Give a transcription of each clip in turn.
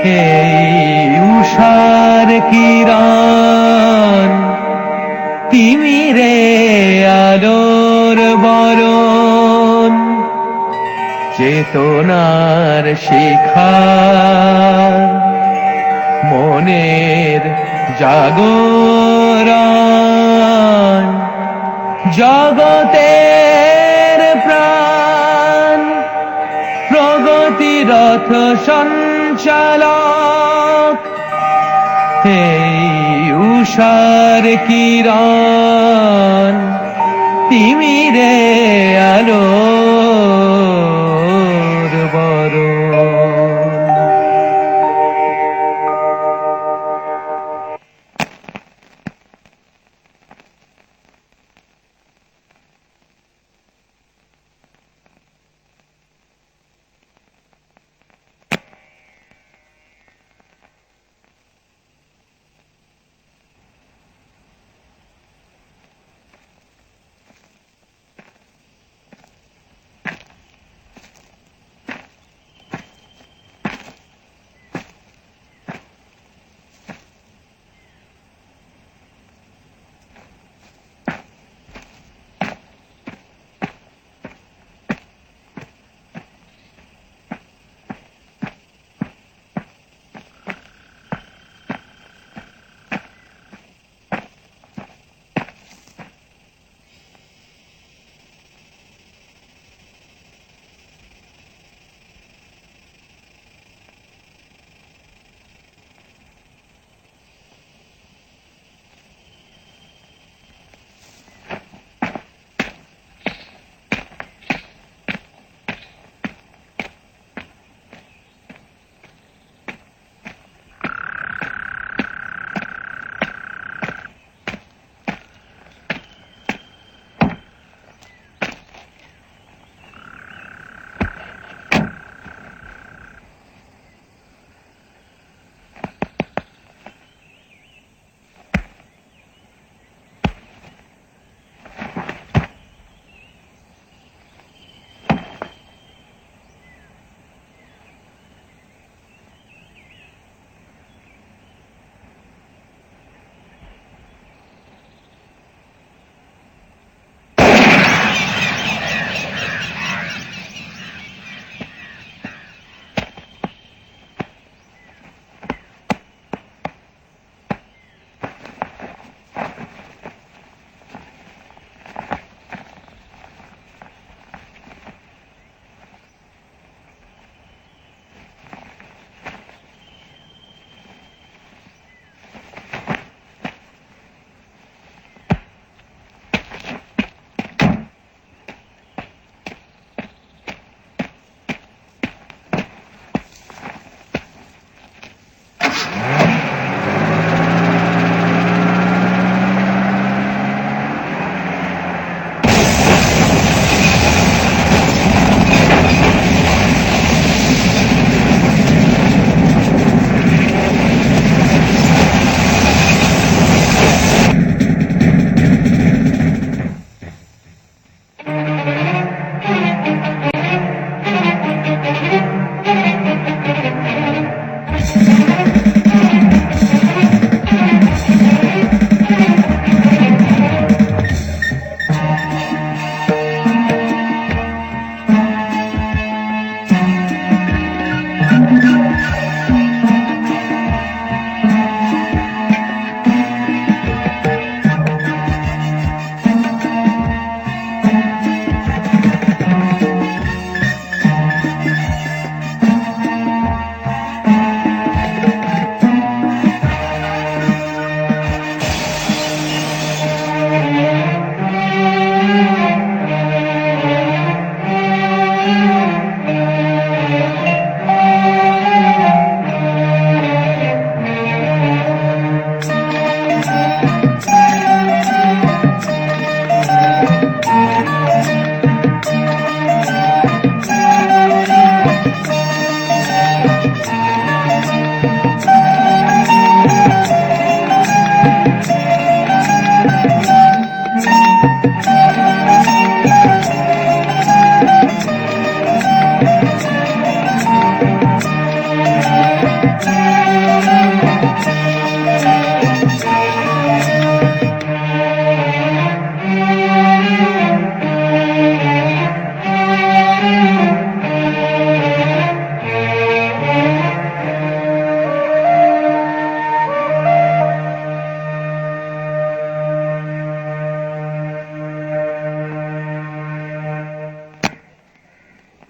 এই উষার কিরণ তিমিরে আলোর বরণ চেতনার শিখা মনের জাগরণ জগতের প্রাণ প্রগতিরথ সঞ্চালক এই উষার কিরণ তিমিরে আলোর বরণ।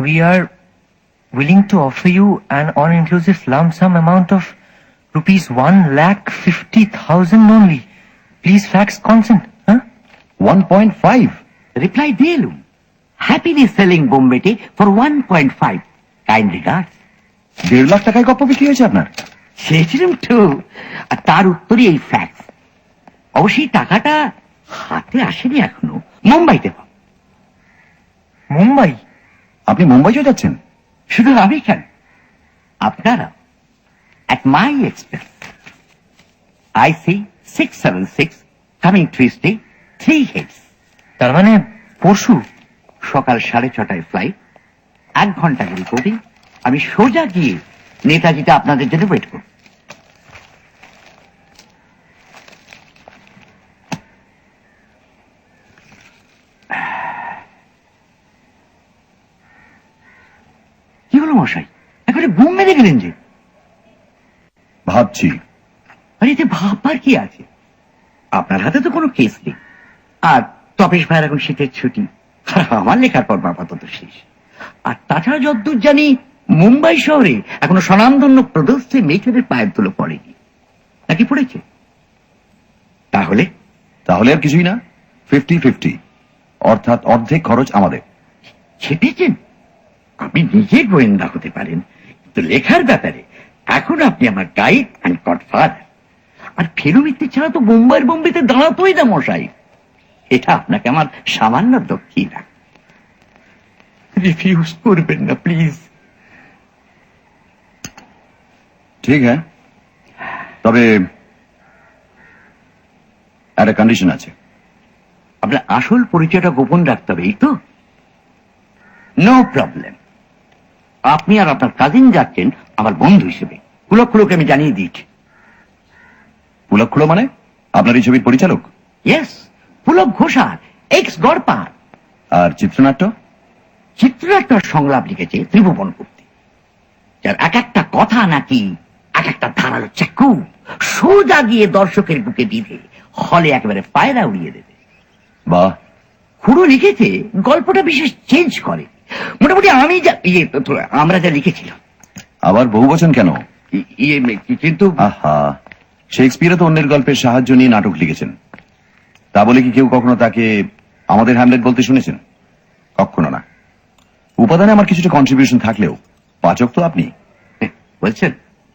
We are willing to offer you an all-inclusive lump sum amount of rupees 1,50,000 only. Please fax consent. Huh? 1.5. Reply দিলুম, happily selling Bombay tea for 1.5. Kind regards. 1.5 lakh টাকায় গপ্প বিক্রি হয়েছে আপনার? সেরকম তো। আর তার উত্তরই এই ফ্যাক্স। অবশ্যই টাকাটা হাতে আসেনি এখনো, মুম্বাইতে পাবো। মুম্বাই? আপনি মুম্বাই যাচ্ছেন? শুধু আমি কেন, আপনারা at my expense. IC 676 coming Tuesday, 3 heads. তার মানে পরশু সকাল 6:30 ফ্লাইট, 1 ঘন্টা রিপোর্টিং। আমি সোজা গিয়ে নেতাজিতে আপনাদের জন্য ওয়েট করব। কি হলো মশাই, একেবারে ঘুম মেরে গেলেন যে? ভাবছি। আরে এতে ভাববার কি আছে? আপনার হাতে তো কোনো কেস নেই, আর তপেশ ভাইয়ের এখন শীতের ছুটি, আমার লেখার পর আপাতত শেষ। আর তাছাড়া যদ্দূর জানি মুম্বাই শহরে এখনো স্বনামধন্য প্রদর্শে মেয়েছেদের পায়ের ধুলো পড়েনি, নাকি পড়েছে? তাহলে তাহলে আর কিছুই না, 50-50, অর্থাৎ অর্ধেক খরচ আমাদের। ছেপেছেন? আপনি নিজে গোয়েন্দা হতে পারেন, কিন্তু লেখার ব্যাপারে এখন আপনি আমার গাইড অ্যান্ড গডফাদার। আর ফেরুমিত্তি ছাড়া তো বোম্বাইয়ের বোম্বেতে দাঁড়াতোই না মশাই। এটা আপনাকে আমার সামান্য দক্ষিণা। রিফিউজ করবেন না প্লিজ। ঠিক হ্যাঁ, তবে একটা কন্ডিশন আছে। আপনার আসল পরিচয়টা গোপন রাখতে হবে, এই তো? No problem. আপনি আর আপনার কাজিন যাচ্ছেন আমার বন্ধু হিসেবে, কুলক্ষুলোকে আমি জানিয়ে দিয়েছি। পুলক্ষুড়ো মানে? আপনার এই ছবির পরিচালক? Yes, Pulak Ghoshal, ex Garpar. আর চিত্রনাট্য? চিত্রনাট্য সংলাপ লিখেছে ত্রিভুবন গুপ্তি, যার এক একটা কথা নাকি এক একটা ধারালো চাকু, সোজা গিয়ে দর্শকের বুকে বিঁধে হলে একেবারে পায়রা উড়িয়ে দেবে। বাহ। খুড়ো লিখেছে গল্পটা বিশেষ চেঞ্জ করে, মোটামুটি আমি যা আমরা যা লিখেছিলাম। আবার বহু বচন কেন? কিন্তু আহা, শেক্সপিয়ারও তো অন্যের গল্পের সাহায্য নিয়ে নাটক লিখেছেন। তা বলে কি কেউ কখনো তাকে আমাদের হ্যামলেট বলতে শুনেছেন? কখনো না। উপাদানে আমার কিছুটা কন্ট্রিবিউশন থাকলেও পাচক তো আপনি বলছেন।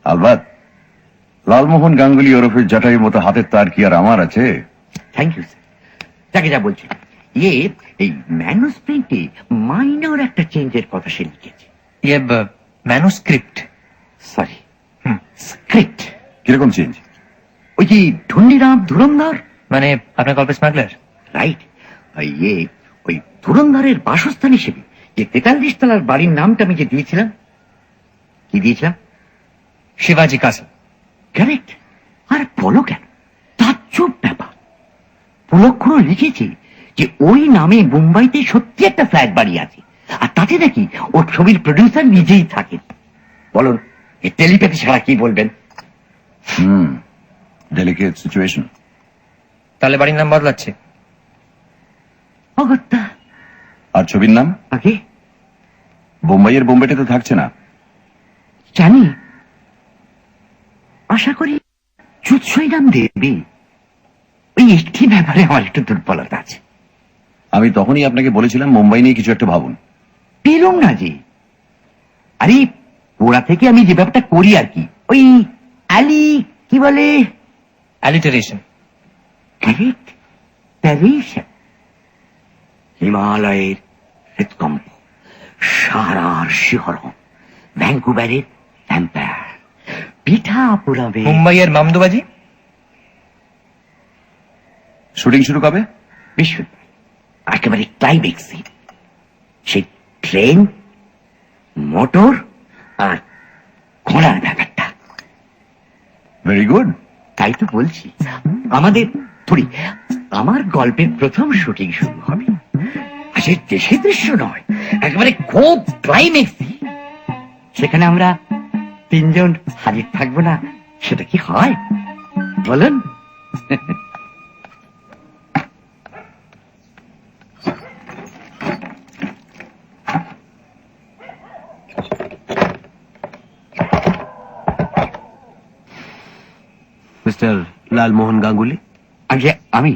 আলবাত, লালমোহন গাঙ্গুলি ওরফের জটাইয়ের মতো হাতের তার কি আর আমার আছে? Thank you sir. যাকে যা বলছি, এই ম্যানুস্ক্রিপ্টে মাইনর একটা চেঞ্জের কথা সে লিখেছে। ম্যানুস্ক্রিপ্ট? Sorry, script. কিরকম চেঞ্জ? ওই যে ধন্যীরাম ধুরন্ধর, মানে আপনার গল্পের স্মাগলার? রাইট। ওই ধুরন্ধরের বাসস্থান হিসেবে যে 43 তলার বাড়ির নামটা আমি যে দিয়েছিলাম, কি দিয়েছিলাম? শিবাজি কাসল। কারেক্ট। আর বলো কেন, তাজ্জব ব্যাপার। পুলক্ষুড়ো লিখেছে যে ওই নামে মুম্বাইতে সত্যি একটা ফ্ল্যাট বাড়ি আছে, আর তাতে নাকি ওর ছবির প্রডিউসার নিজেই থাকেন। বলুন, এই টেলিপ্যাথি ছাড়া কি বলবেন? Delicate situation. তাহলে বাড়ির নাম বদলাচ্ছে? অগত্যা। আর ছবির নাম? আগে বোম্বাইয়ের বোম্বেতে তো থাকছে না। জানি, আশা করি চুৎসই নাম দেবে। ওই একটি ব্যাপারে আমার একটু দুর্বলতা আছে। আমি তখনই আপনাকে বলেছিলাম মুম্বাই নিয়ে কিছু একটা ভাবুন। পেলুম না যে। আরে ওরা থেকে আমি যে ব্যাপারটা করি আর কি, ওই অ্যালি কি বলে, অ্যালিটারেশন। কারেক্ট, প্যারিশন। হিমালয়ের হৃদকম্প, সারার শিহরণ, ভ্যাঙ্কুভারের ভ্যাম্পায়ার, পিঠা পুরাবে। মুম্বাইয়ের মামদুবাজি। শুটিং শুরু কবে? বৃহস্পতিবার, একেবারে ক্লাইম্যাক্স সিন। সেই ট্রেন, মোটর আর ঘোড়ার ব্যাপারটা। Very good. তাই তো বলছি, আমাদের আমার গল্পের প্রথম শুটিং শুরু হবে। সে দেশে দৃশ্য নয়, একেবারে খুব ক্লাইম্যাক্স। সেখানে আমরা 3 জন হাজির থাকবো না, সেটা কি হয় বলেন? মিস্টার লালমোহন গাঙ্গুলি? আগে আমি,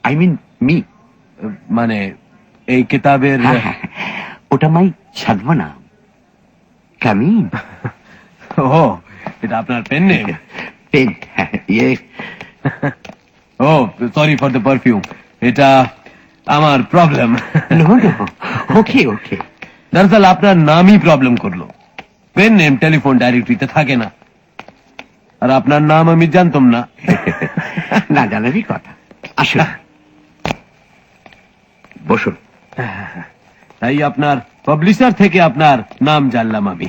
আই মিন মি। মানে এই কিতাবের ওটা মাই ছদ্মনাম। কামিন। ও, এটা আপনার পেন নেম? পেন, ইয়ে। ও, সরি ফর দ্য পারফিউম, এটা আমার problem. No no, okay okay. দরअसल আপনার নামই প্রবলেম করলো। পেন নেম টেলিফোন ডাইরেক্টরিতে থাকে না, আর আপনার নাম আমি জানতাম না। না জানারই কথা। আসুন, বসুন। তাই আপনার পাবলিশার থেকে আপনার নাম জানলাম আমি।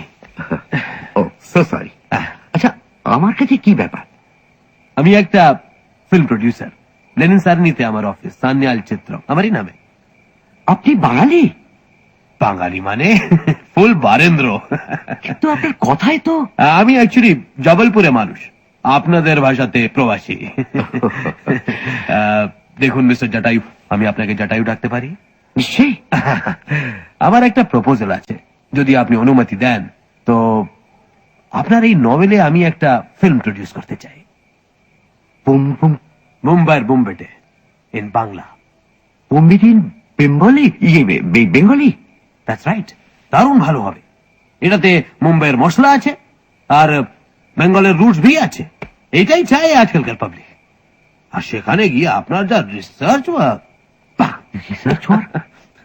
ও সো সরি। আচ্ছা, আমার কাছে কি ব্যাপার? আমি একটা ফিল্ম প্রডিউসার, লেনিন সারনিতে আমার অফিস, সান্যাল চিত্র আমারই নামে। আপনি বাঙালি? বাঙালি মানে ফুল বারেন্দ্র। কিন্তু আপনার কথাই তো। আমি অ্যাকচুয়ালি জবলপুরে মানুষ, আপনাদের ভাষাতে প্রবাসী। দেখুন মিস্টার জটায়ু, আমি আপনাকে জটায়ু ডাকতে পারি? নিশ্চয়ই। আমার একটা প্রপোজাল আছে, যদি আপনি অনুমতি দেন তো আপনার এই নভেলে আমি একটা ফিল্ম প্রডিউস করতে চাই। বুম বুম মুম্বাইয়ের বোম্বেটে, ইন বাংলা। বুম্বিদিন বেঙ্গলি, ইয়ে বেঙ্গলি। দ্যাটস রাইট, দারুণ ভালো হবে। এটাতে মুম্বাইয়ের মশলা আছে আর বেঙ্গলের রুটস ভি আছে, এটাই চাই আজকালকার পাবলিক। আর সেখানে গিয়ে আপনার যা রিসার্চ ওয়ার্ক। Research work?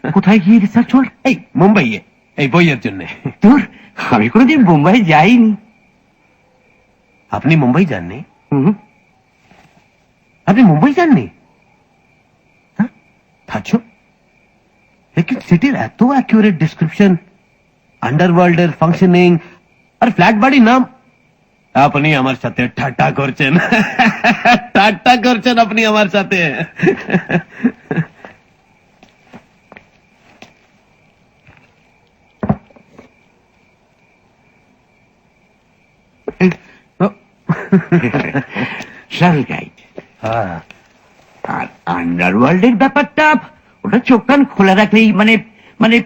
কোথায় গিয়ে রিসার্চ ওয়ার্ক? এই মুম্বাইয়ে, এই বইয়ের জন্য। তোর, আমি কোনোদিন মুম্বাই যাইনি। আপনি মুম্বাই যাননি? হুম। আপনি মুম্বাই যাননি? হ্যাঁ, আচ্ছা। लेकिन সিটির এত অ্যাকুরেট ডিসক্রিপশন, আন্ডারওয়ার্ল্ডের ফাংশনিং আর ফ্ল্যাট বাড়ি নাম। আপনি আমার সাথে ঠাট্টা করছেন। ঠাট্টা করছেন আপনি আমার সাথে। Travel guide. হ্যাঁ, আর আন্ডারওয়ার্ল্ডের ব্যাপারটা, ওটা চোখ কান খোলা রাখলেই মানে মানে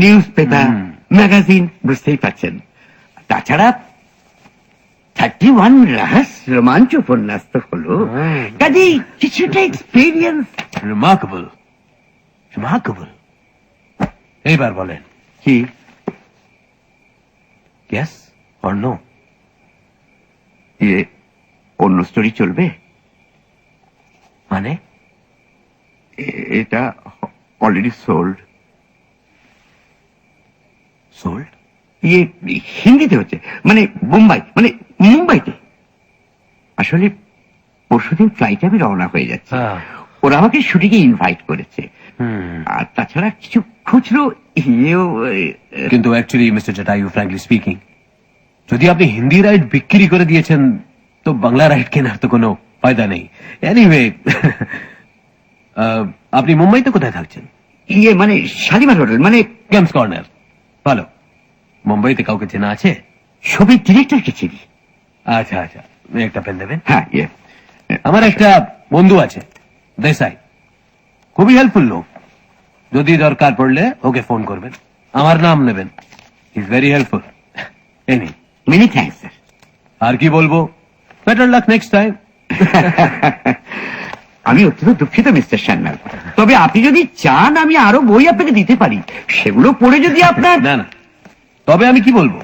নিউজ পেপার, ম্যাগাজিন, বুঝতেই পারছেন। তাছাড়া 31 রোমাঞ্চ উপন্যাস তো হলো, কাজেই কিছুটা এক্সপিরিয়েন্স। Remarkable, remarkable. এইবার বলেন, কি? Yes or no? অন্য স্টোরি চলবে? মানে এটা অলরেডি সোল্ড। সোল্ড? হিন্দিতে হচ্ছে, মানে মুম্বাই, মানে মুম্বাইতে। আসলে পরশুদিন ফ্লাইটে আমি রওনা হয়ে যাচ্ছি। ওরা আমাকে শুটিংয়ে ইনভাইট করেছে। আর তাছাড়া কিছু খুচরো ইয়েও। কিন্তু actually mister Jatayu, frankly speaking, যদি আপনি হিন্দি রাইট বিক্রি করে দিয়েছেন তো বাংলা রাইট কেনার তো কোনো ফায়দা নেই। এনিওয়ে, আপনি মুম্বাইতে কোথায় থাকছেন? মানে শালিমার হোটেল, মানে গেমস কর্নার। ভালো। মুম্বাইতে কাউকে চেনা আছে? ছবির ডিরেক্টরকে চিনি। আচ্ছা আচ্ছা, একটা পেন দেবেন? হ্যাঁ, আমার একটা বন্ধু আছে, দেশাই, খুবই হেল্পফুল লোক। যদি দরকার পড়লে ওকে ফোন করবেন, আমার নাম নেবেন। Is very helpful. Any many thanks sir. আর কি বলবো, বেটার লাক নেক্সট টাইম। আমি অত্যন্ত দুঃখিত মিস্টার সান্যাল, তবে আপনি যদি চান আমি আরো বই আপনাকে দিতে পারি, সেগুলো পড়ে যদি আপনার। না না, তবে আমি কি বলবো,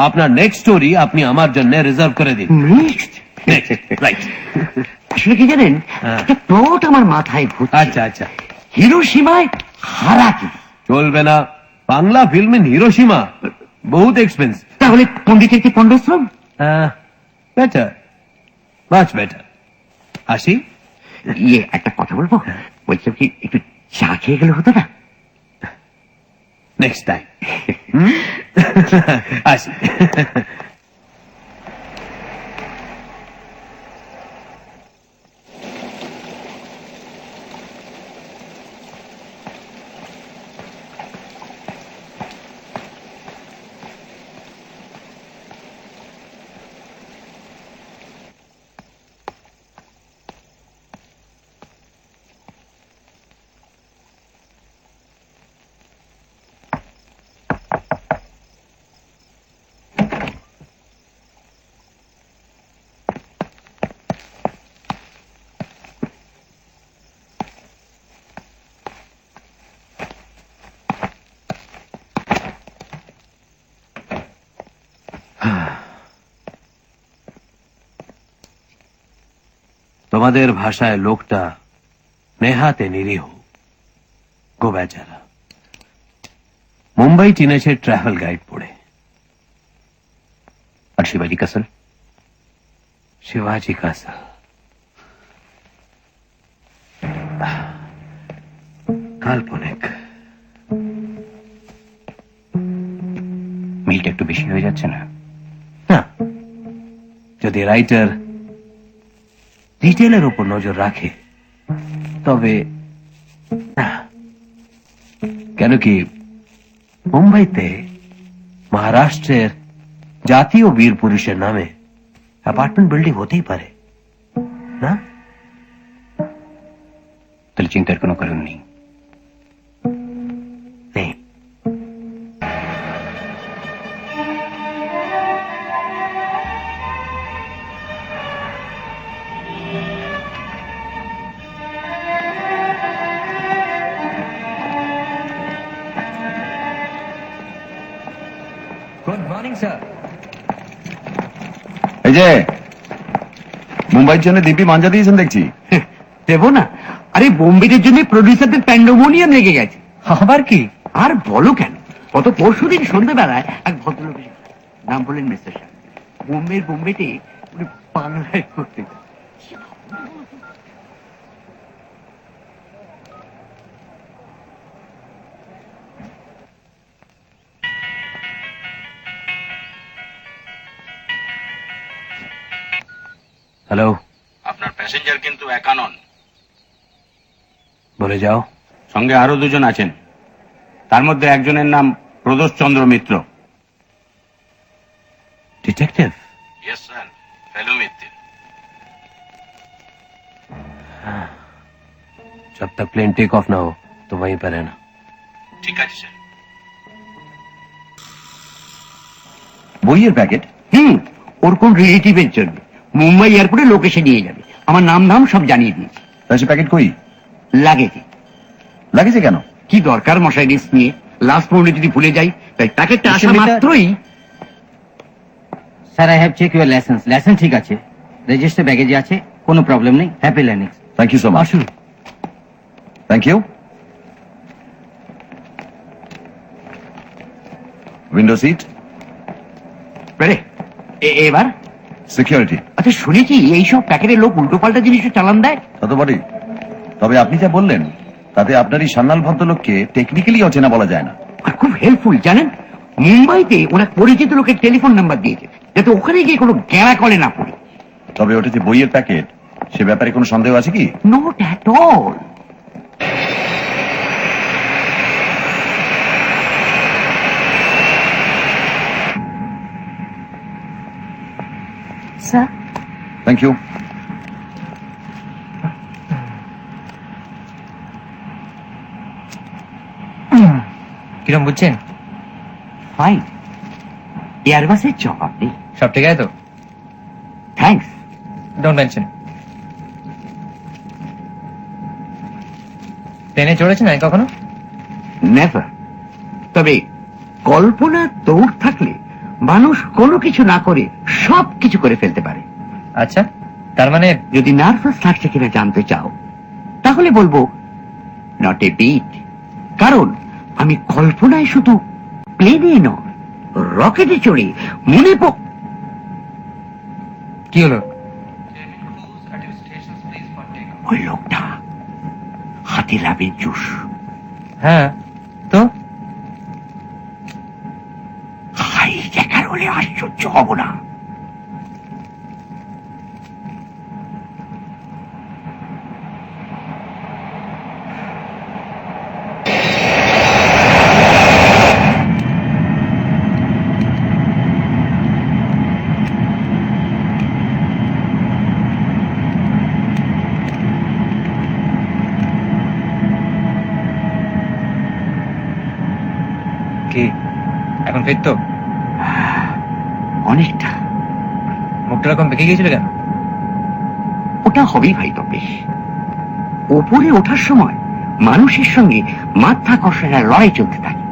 আপনার নেক্সট স্টোরি আপনি আমার জন্য রিজার্ভ করে দিন। নেক্সট? রাইট। আসলে কি জানেন, একটা প্লট আমার মাথায় ঘুরছে। আচ্ছা আচ্ছা, হিরোশিমায় হারাকি। চলবে না, বাংলা ফিল্ম ইন হিরোশিমা বহুত এক্সপেন্সিভ। তাহলে পণ্ডিতের কি পণ্ডশ্রম? Better, much better. আসি। একটা কথা বলবো, বলছিলাম কি একটু চা খেয়ে গেলে হতো না? Next time. আসি। তোমাদের ভাষায় লোকটা নেহাতে নিরীহ, গোবেচারা। মুম্বাই চিনেছে ট্রাভেল গাইড পড়ে। আর শিবাজি কাসল? শিবাজি কাসল কাল্পনিক। মিলটা একটু বেশি হয়ে যাচ্ছে না? না, যদি রাইটার ডিটেলের উপর নজর রাখে তবে না। কেন কি মুম্বাইতে মহারাষ্ট্রের জাতীয় বীর পুরুষের নামে অ্যাপার্টমেন্ট বিল্ডিং হতেই পারে না? তাহলে চিন্তার কোনো কারণ নেই। নেই। Good morning sir. এই যে মুম্বাইয়ের জন্য দিব্যি মাঞ্জা দিয়েছেন দেখছি। দেবো না? আরে বোম্বের জন্য প্রডিউসারদের প্যান্ডোমোনিয়াম লেগে গেছে। আবার কি? আর বলো কেন, গত পরশুদিন সন্ধ্যাবেলায় এক ভদ্রলোক এসে, নাম বললেন মিস্টার শাহ, বোম্বেতে উনি বাংলায় করতে চান। হ্যালো, আপনার প্যাসেঞ্জার কিন্তু একা নন, বলে যাও। সঙ্গে আরো দুজন আছেন। তার মধ্যে একজনের নাম প্রদোষ চন্দ্র মিত্র। ডিটেকটিভ? ইয়েস স্যার, ফেলু মিত্র। जब तक प्लेन टेक ऑफ ना हो तो वहीं पर रहना। ঠিক আছে স্যার। বইয়ের প্যাকেট? ওর কোন রিলেটিভের জন্য মুম্বাই এয়ারপোর্টে লোক এসে নিয়ে যাবে। আমার নাম ধাম সব জানিয়ে দিয়েছে। তা সে প্যাকেট কই? লাগেছে। লাগেছে কেন? কি দরকার মশাই রিস্ক নিয়ে? লাস্ট মোমেন্টে যদি ভুলে যাই, তাই প্যাকেটটা আসা মাত্রই। Sir, I have check your license. License ঠিক আছে, রেজিস্টার ব্যাগেজে আছে, কোনো প্রবলেম নেই। Happy landing. Thank you so much. আসুন। Thank you. উইন্ডো সিট, এবার সিকিউরিটি। আচ্ছা, শুনেছি এইসব প্যাকেটের লোক উল্টো পাল্টা জিনিসও চালান দেয়। তা তো বটেই। তবে আপনি যা বললেন তাতে আপনার এই সান্নাল ভদ্রলোককে টেকনিক্যালি অচেনা বলা যায় না। আর খুব হেল্পফুল জানেন, মুম্বাইতে ওরা পরিচিত লোকের টেলিফোন নাম্বার দিয়েছে যাতে ওখানে গিয়ে কোনো গ্যাঁড়া কলে না পড়ে। তবে ওটা যে বইয়ের প্যাকেট সে ব্যাপারে কোনো সন্দেহ আছে কি? Not at all. Sir, thank you. কিরম বুঝছেন? ফাইন, এয়ারবাসের জবাব নেই। সব ঠিক আছে তো? থ্যাঙ্কস। Don't mention. ট্রেনে চড়েছেন না কখনো? নেভার। তবে কল্পনা দৌড় থাকলে মানুষ কোনো কিছু না করে সব কিছু করে ফেলতে পারে। আচ্ছা, তার মানে যদি নার্ভাস লাগছে কিনা জানতে চাও তাহলে বলবো নট এ বিট। কারণ আমি কল্পনায় শুধু প্লেনে নয়, রকেটে চড়ে মনে কি হলো? ওই লোকটা হাতে লাভের জুস। হ্যাঁ তো হাই জ্যাকার হলে আশ্চর্য হব না। কি এখন ফিট তো? অনেকটা। মুখটা এরকম বেঁকে গিয়েছিল কেন? ওটা হবেই ভাই। তবে ওপরে ওঠার সময় মানুষের সঙ্গে মাধ্যাকর্ষণের লড়াই চলতে থাকে,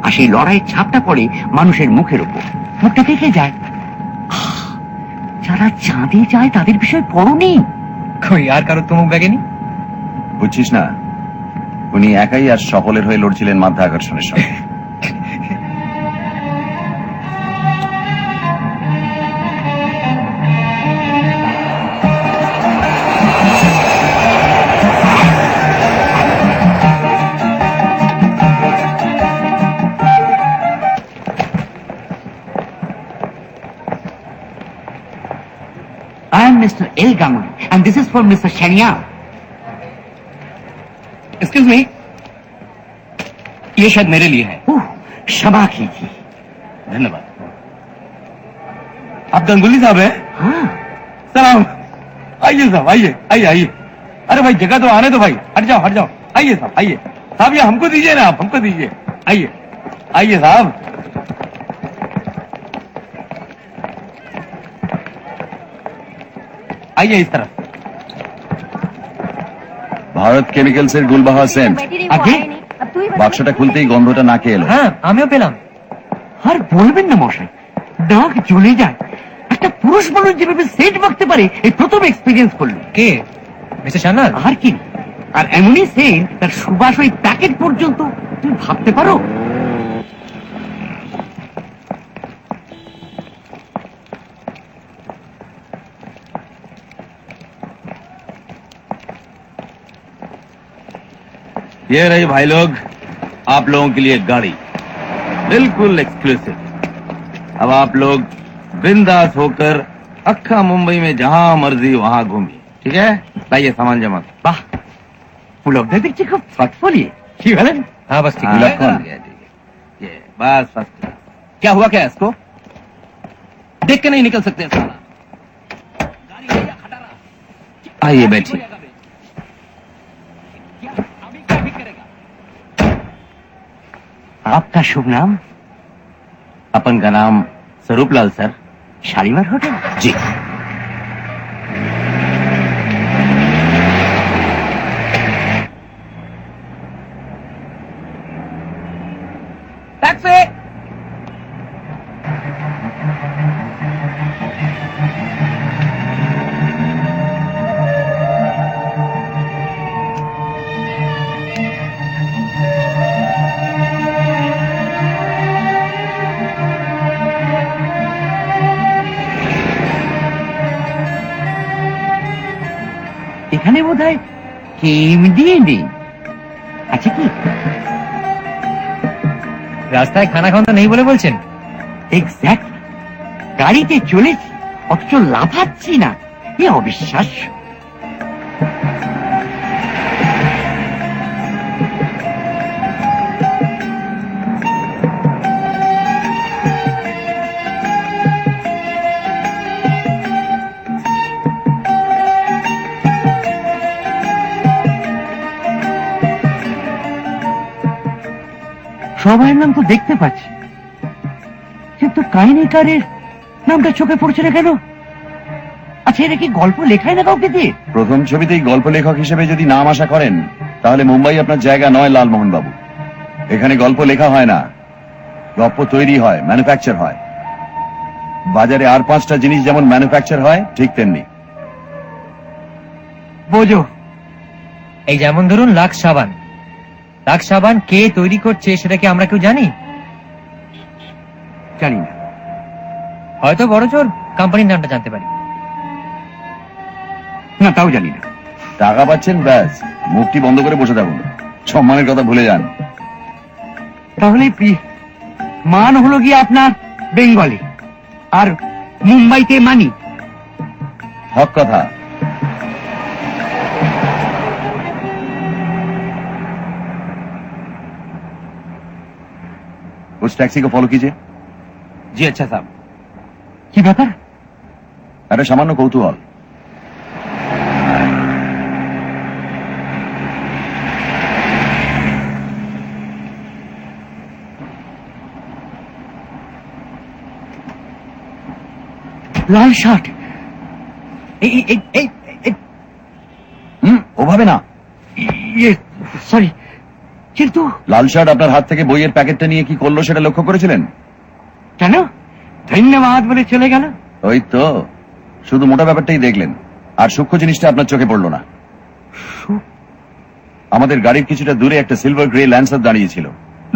আর সেই লড়াইয়ের ছাপটা পড়ে মানুষের মুখের উপর, মুখটা দেখে যায়। যারা চাঁদে যায় তাদের বিষয় পড়নি? কই আর কারো তুমুক ব্যাগেনি? বুঝছিস না, উনি একাই আর সকলের হয়ে লড়ছিলেন মাধ্যাকর্ষণের সঙ্গে। I am Mr. L. Ganguly, and this is for Mr. Shanyal. Excuse me, ये शायद मेरे लिए है। क्षमा कीजिए। धन्यवाद। आप गंगुली साहब हैं? हाँ, सलाम। आइए साहब, आइए आइए आइए। अरे भाई जगह तो आने दो भाई, हट जाओ हट जाओ। आइए साहब आइए। साहब ये हमको दीजिए ना, आप हमको दीजिए। आइए आइए साहब। आइए इस तरफ। ভারত কেমিক্যালস এর গুলবাহা সেন্ট। আগে বাক্সটা খুলতেই গন্ধটা নাকে এলো। হ্যাঁ আমিও পেলাম। আর বলবেন না মশাই, নাক জ্বলে যায়। একটা পুরুষ মানুষ যেভাবে সেন্ট মাখতে পারে এই প্রথম এক্সপিরিয়েন্স করলো। কে? মিস্টার সান্যাল? আর কি, আর এমনই সেন্ট তার সুবাস ওই প্যাকেট পর্যন্ত, তুমি ভাবতে পারো? ये रही भाई लोग आप लोगों के लिए गाड़ी, बिल्कुल एक्सक्लूसिव। अब आप लोग बिंदास होकर अक्खा मुंबई में जहां मर्जी वहां घूमिए, ठीक है? लाइए सामान जमा। বাহ, পুলকদা দেখছি খুব থটফুলি। কি বলেন? হ্যাঁ বাস ঠিক। हाँ, लखन। ठीक है, ठीक है। ये बस फर्स्ट क्लास। क्या हुआ क्या इसको? देख के नहीं निकल सकते साला। आइए बैठिए। आपका शुभ नाम? अपन का नाम स्वरूपलाल सर। शालीमार होटल? जी। टैक्सी। এখানে বোধ হয় কেএমডি নেই, আছে কি? রাস্তায় খানা খাওয়া তো নেই বলে বলছেন? এক্স্যাক্ট, গাড়িতে চলেছি অথচ লাফাচ্ছি না, এ অবিশ্বাস্য। সবাই নাম তো দেখতে পাচ্ছি, কিন্তু কাহিনীকারের নামটা চোখে পড়ছে না কেন? আচ্ছা, এটা কি গল্প লেখায় না কাউকে দিয়ে? প্রথম ছবিতেই গল্প লেখক হিসেবে যদি নাম আশা করেন, তাহলে মুম্বাই আপনার জায়গা নয় লালমোহন বাবু। এখানে গল্প লেখা হয় না, গল্প তৈরি হয়, ম্যানুফ্যাকচার হয়। বাজারে আর 5টা জিনিস যেমন ম্যানুফ্যাকচার হয়, ঠিক তেমনি। বোঝো, এই যেমন ধরুন লাক্স সাবান। লাক্স সাবান কে তৈরি করছে সেটা কি আমরা কেউ জানি? জানি না। হয়তো বড় জোর কোম্পানির নামটা জানতে পারি। না, তাও জানি না। টাকা পাচ্ছেন, ব্যাস মুখটি বন্ধ করে বসে থাকুন, সম্মানের কথা ভুলে যান। তাহলে মান হলো গিয়ে আপনার বেঙ্গলি, আর মুম্বাইতে মানি। হক কথা। उस टैक्सी को फॉलो कीजिए। जी अच्छा साहब। কি ব্যাপার? একটা সামান্য কৌতূহল। লাল শার্ট। ওভাবে না। সরি, কিন্তু লাল শার্ট আপনার হাত থেকে বইয়ের প্যাকেটটা নিয়ে কি করলো সেটা লক্ষ্য করেছিলেন? কেন ধন্যবাদ বলে চলে গেল? ওই তো, শুধু মোটা ব্যাপারটাই দেখলেন, আর সূক্ষ্ম জিনিসটা আপনার চোখে পড়লো না। আমাদের গাড়ির কিছুটা দূরে একটা সিলভার গ্রে ল্যান্সার দাঁড়িয়েছিল,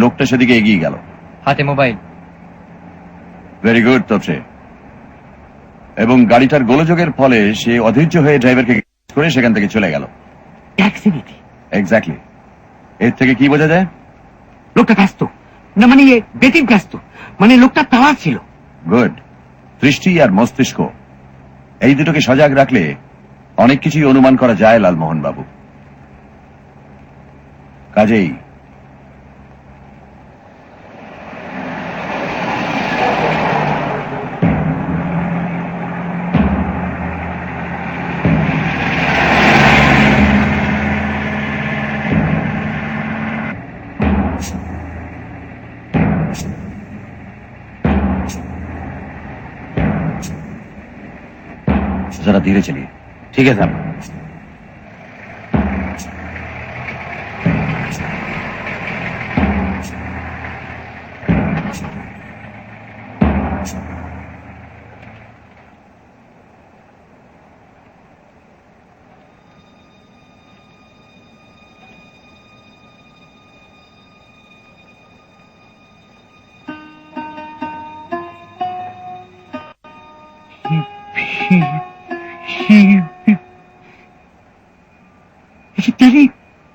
লোকটা সেদিকে এগিয়ে গেল। হাতে মোবাইল। ভেরি গুড তপসে। এবং গাড়িটার গোলযোগের ফলে সে অধৈর্য হয়ে ড্রাইভারকে করে সেখান থেকে চলে গেল। অ্যাক্সিডেন্ট। এক্স্যাক্টলি। এর থেকে কি বোঝা যায়? লোকটা ব্যস্ত, না মানে বেটির ব্যস্ত, মানে লোকটা তাড়া ছিল। গুড। দৃষ্টি আর মস্তিষ্ক এই দুটোকে সজাগ রাখলে অনেক কিছুই অনুমান করা যায় লালমোহন বাবু। কাজেই जरा धीरे चलिए। ठीक है साहब।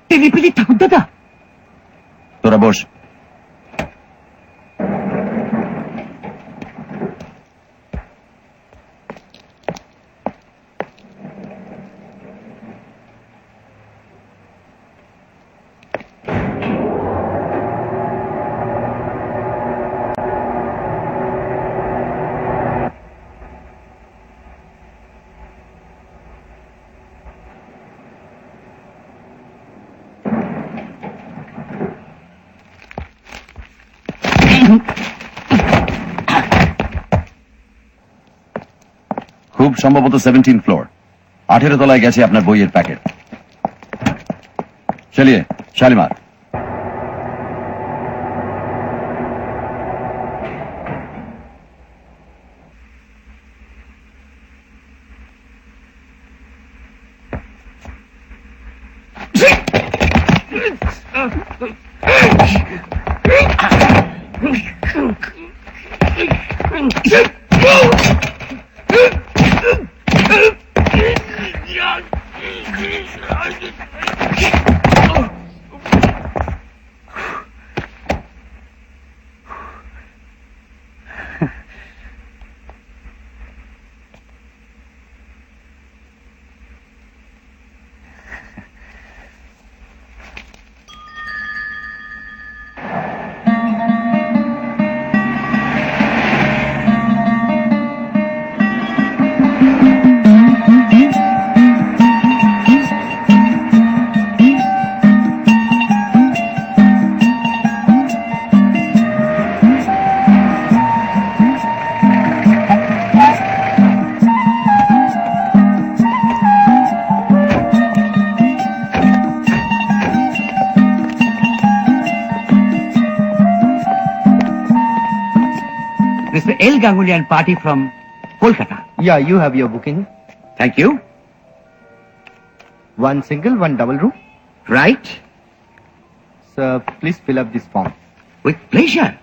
টেলিপিলি ঠাকুর দাদা। তোরা বস। খুব সম্ভবত 17 ফ্লোর, 18 তলায় গেছে আপনার বইয়ের প্যাকেট। চলিয়ে Shalimar. Mr. L. Ganguly and party from Kolkata. Yeah, you have your booking. Thank you. One single, one double room. Right. Sir, please fill up this form. With pleasure.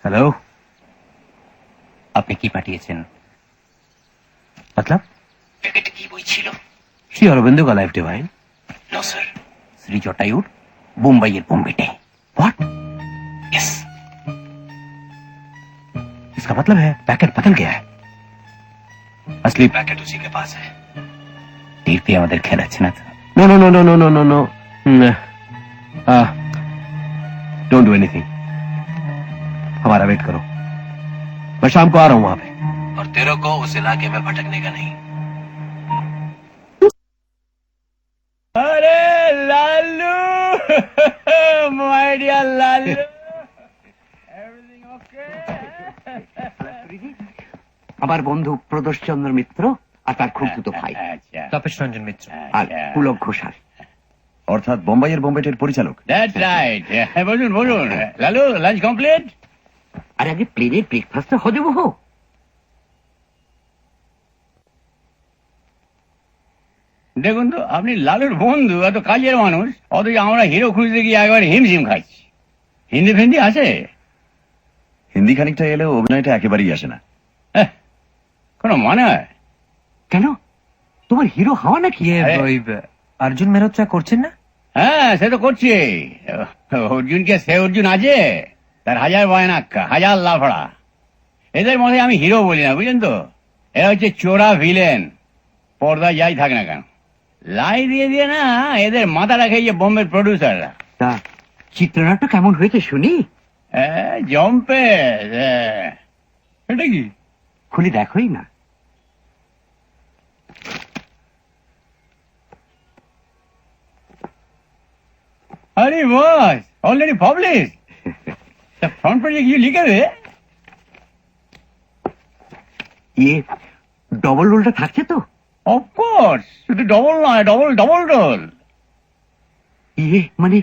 Hello. আপনি কি পাঠিয়েছেন? मतलब প্যাকেটে কি বই ছিল? श्री अरविंदो का life divine. No sir, Shri जटायुर मुंबईয়ের বোম্বেটে। व्हाट? यस। इसका मतलब है पैकेट बदल गया है। असली पैकेट उसी के पास है। 1.5 শিল্পী আমাদের খেলাচ্ছে না তো? No no no no no no no no don't do anything, हमारा वेट करो। मैं शाम को आ रहा हूं वहां पे, और तेरे को उस इलाके में भटकने का नहीं। अरे Lalu, my dear Lalu, everything okay? আমার বন্ধু প্রদোষ চন্দ্র মিত্র আর তার খুব ভাই अच्छा, তপেশ রঞ্জন মিত্র। আর পুলক ঘোষাল। অর্থাৎ বোম্বাইয়ের বোম্বেটের পরিচালক। that's right. বলুন বলুন লালু, লাঞ্চ কমপ্লিট? আর আগে প্লেনের ব্রেকফাস্ট হজম হোক। দেখুন তো, আপনি লালুর বন্ধু, এত কাজের মানুষ, অথচ আমরা হিরো খুঁজতে গিয়ে একবার হিমশিম খাচ্ছি। হিন্দি ফিন্দি আছে? হিন্দি খানিকটা এলেও অভিনয়টা একেবারেই আসে না। কোনো মনে হয়? কেন, তোমার হিরো হওয়া নাকি? ইয়ে আরে- ওই অর্জুন মেহরোত্রা করছেন না? হ্যাঁ, সে তো করছে। অর্জুনকে সে অর্জুন আছে, তার হাজার বয়নাক্কা, হাজার লাফড়া। এদের মধ্যে আমি হিরো বলি না, বুঝলেন তো? এরা হচ্ছে চোরা ভিলেন, পর্দায় যাই থাক না কেন। লাই দিয়ে দিয়ে না এদের মাথাটা খেয়ে বোম্বের প্রডিউসাররা। তা চিত্রনাট্য কেমন হয়েছে শুনি? জম্পে এটা কি? খুলে দেখোই না। আরে বস, অলরেডি পাবলিশ। ফ্রন্ট পেজে কি লিখে রে? ইয়ে ডবল রোলটা থাকছে তো? অফকোর্স, শুধু ডবল নয়, ডবল ডবল রোল। ইয়ে মানে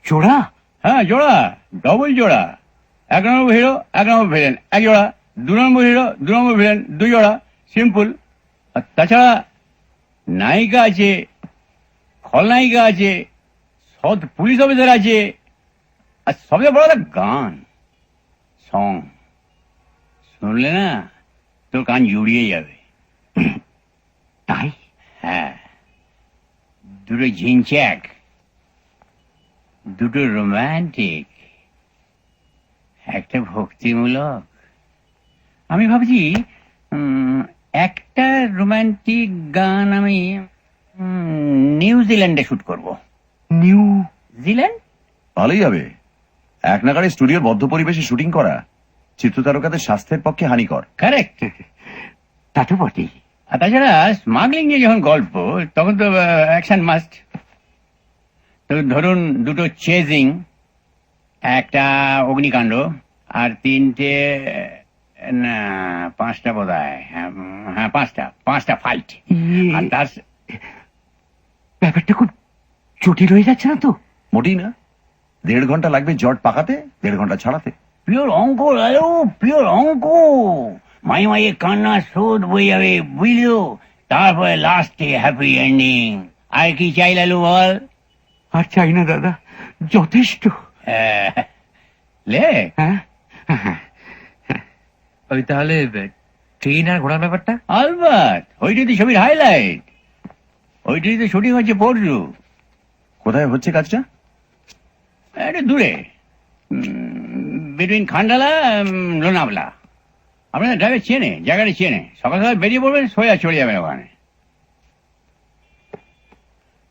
চোরা? হ্যাঁ, জোড়া, ডবল জোড়া। 1 নম্বর হিরো, 1 নম্বর ভিলেন, 1 জোড়া। 2 নম্বর হিরো, 2 নম্বর ভিলেন, 2 জোড়া। সিম্পল। আর তাছাড়া নায়িকা আছে, খলনায়িকা আছে, সৎ পুলিশ অফিসার আছে, আর সবচেয়ে বড় কথা গান, সং। শুনলে না তোর কান জুড়িয়ে যাবে। তাই? হ্যাঁ, দুটো ঝিনচ্যাক, দুটো রোমান্টিক, একটা ভক্তিমূলক। আমি ভাবছি একটা রোমান্টিক গান আমি নিউজিল্যান্ডে শুট করব। নিউজিল্যান্ড? ভালোই হবে। এক নাগাড়ে স্টুডিওর বদ্ধ পরিবেশে শুটিং করা চিত্রতারকাদের স্বাস্থ্যের পক্ষে হানিকর। কারেক্ট। তা তো বটেই। আর তাছাড়া স্মাগলিং নিয়ে যখন গল্প, তখন তো অ্যাকশন মাস্ট। তো ধরুন দুটো চেজিং, একটা অগ্নিকাণ্ড, আর 3টে না 5টা বোধ হয়, হ্যাঁ 5টা ফাইট। ইয়ে, আর তার ব্যাপারটা খুব জটিল হয়ে যাচ্ছে না তো? মোটেই না। 1.5 ঘন্টা লাগবে জট পাকাতে, 1.5 ঘন্টা ছাড়াতে। পিওর অঙ্ক লালু, পিওর অঙ্ক। মাই মাইয়ে কান্না শোধ বই যাবে, বুঝলো? তারপরে লাস্টে হ্যাপি এন্ডিং। আর কি চাই লালু বল? আর চাই না দাদা, যথেষ্ট। লে হ্যাঁ, ওই তাহলে ট্রেন আর ঘোড়ার ব্যাপারটা? আলবাত, ওইটাই তো ছবির হাইলাইট। ওইটাই তো শুটিং হচ্ছে পরশু। কোথায় হচ্ছে কাজটা? একটু দূরে, বিটুইন খান্ডালা লোনাভলা। আপনার ড্রাইভার চেনে, জায়গাটা চেনে। সকাল সকাল বেরিয়ে পড়বেন, সোজা চলে যাবেন ওখানে।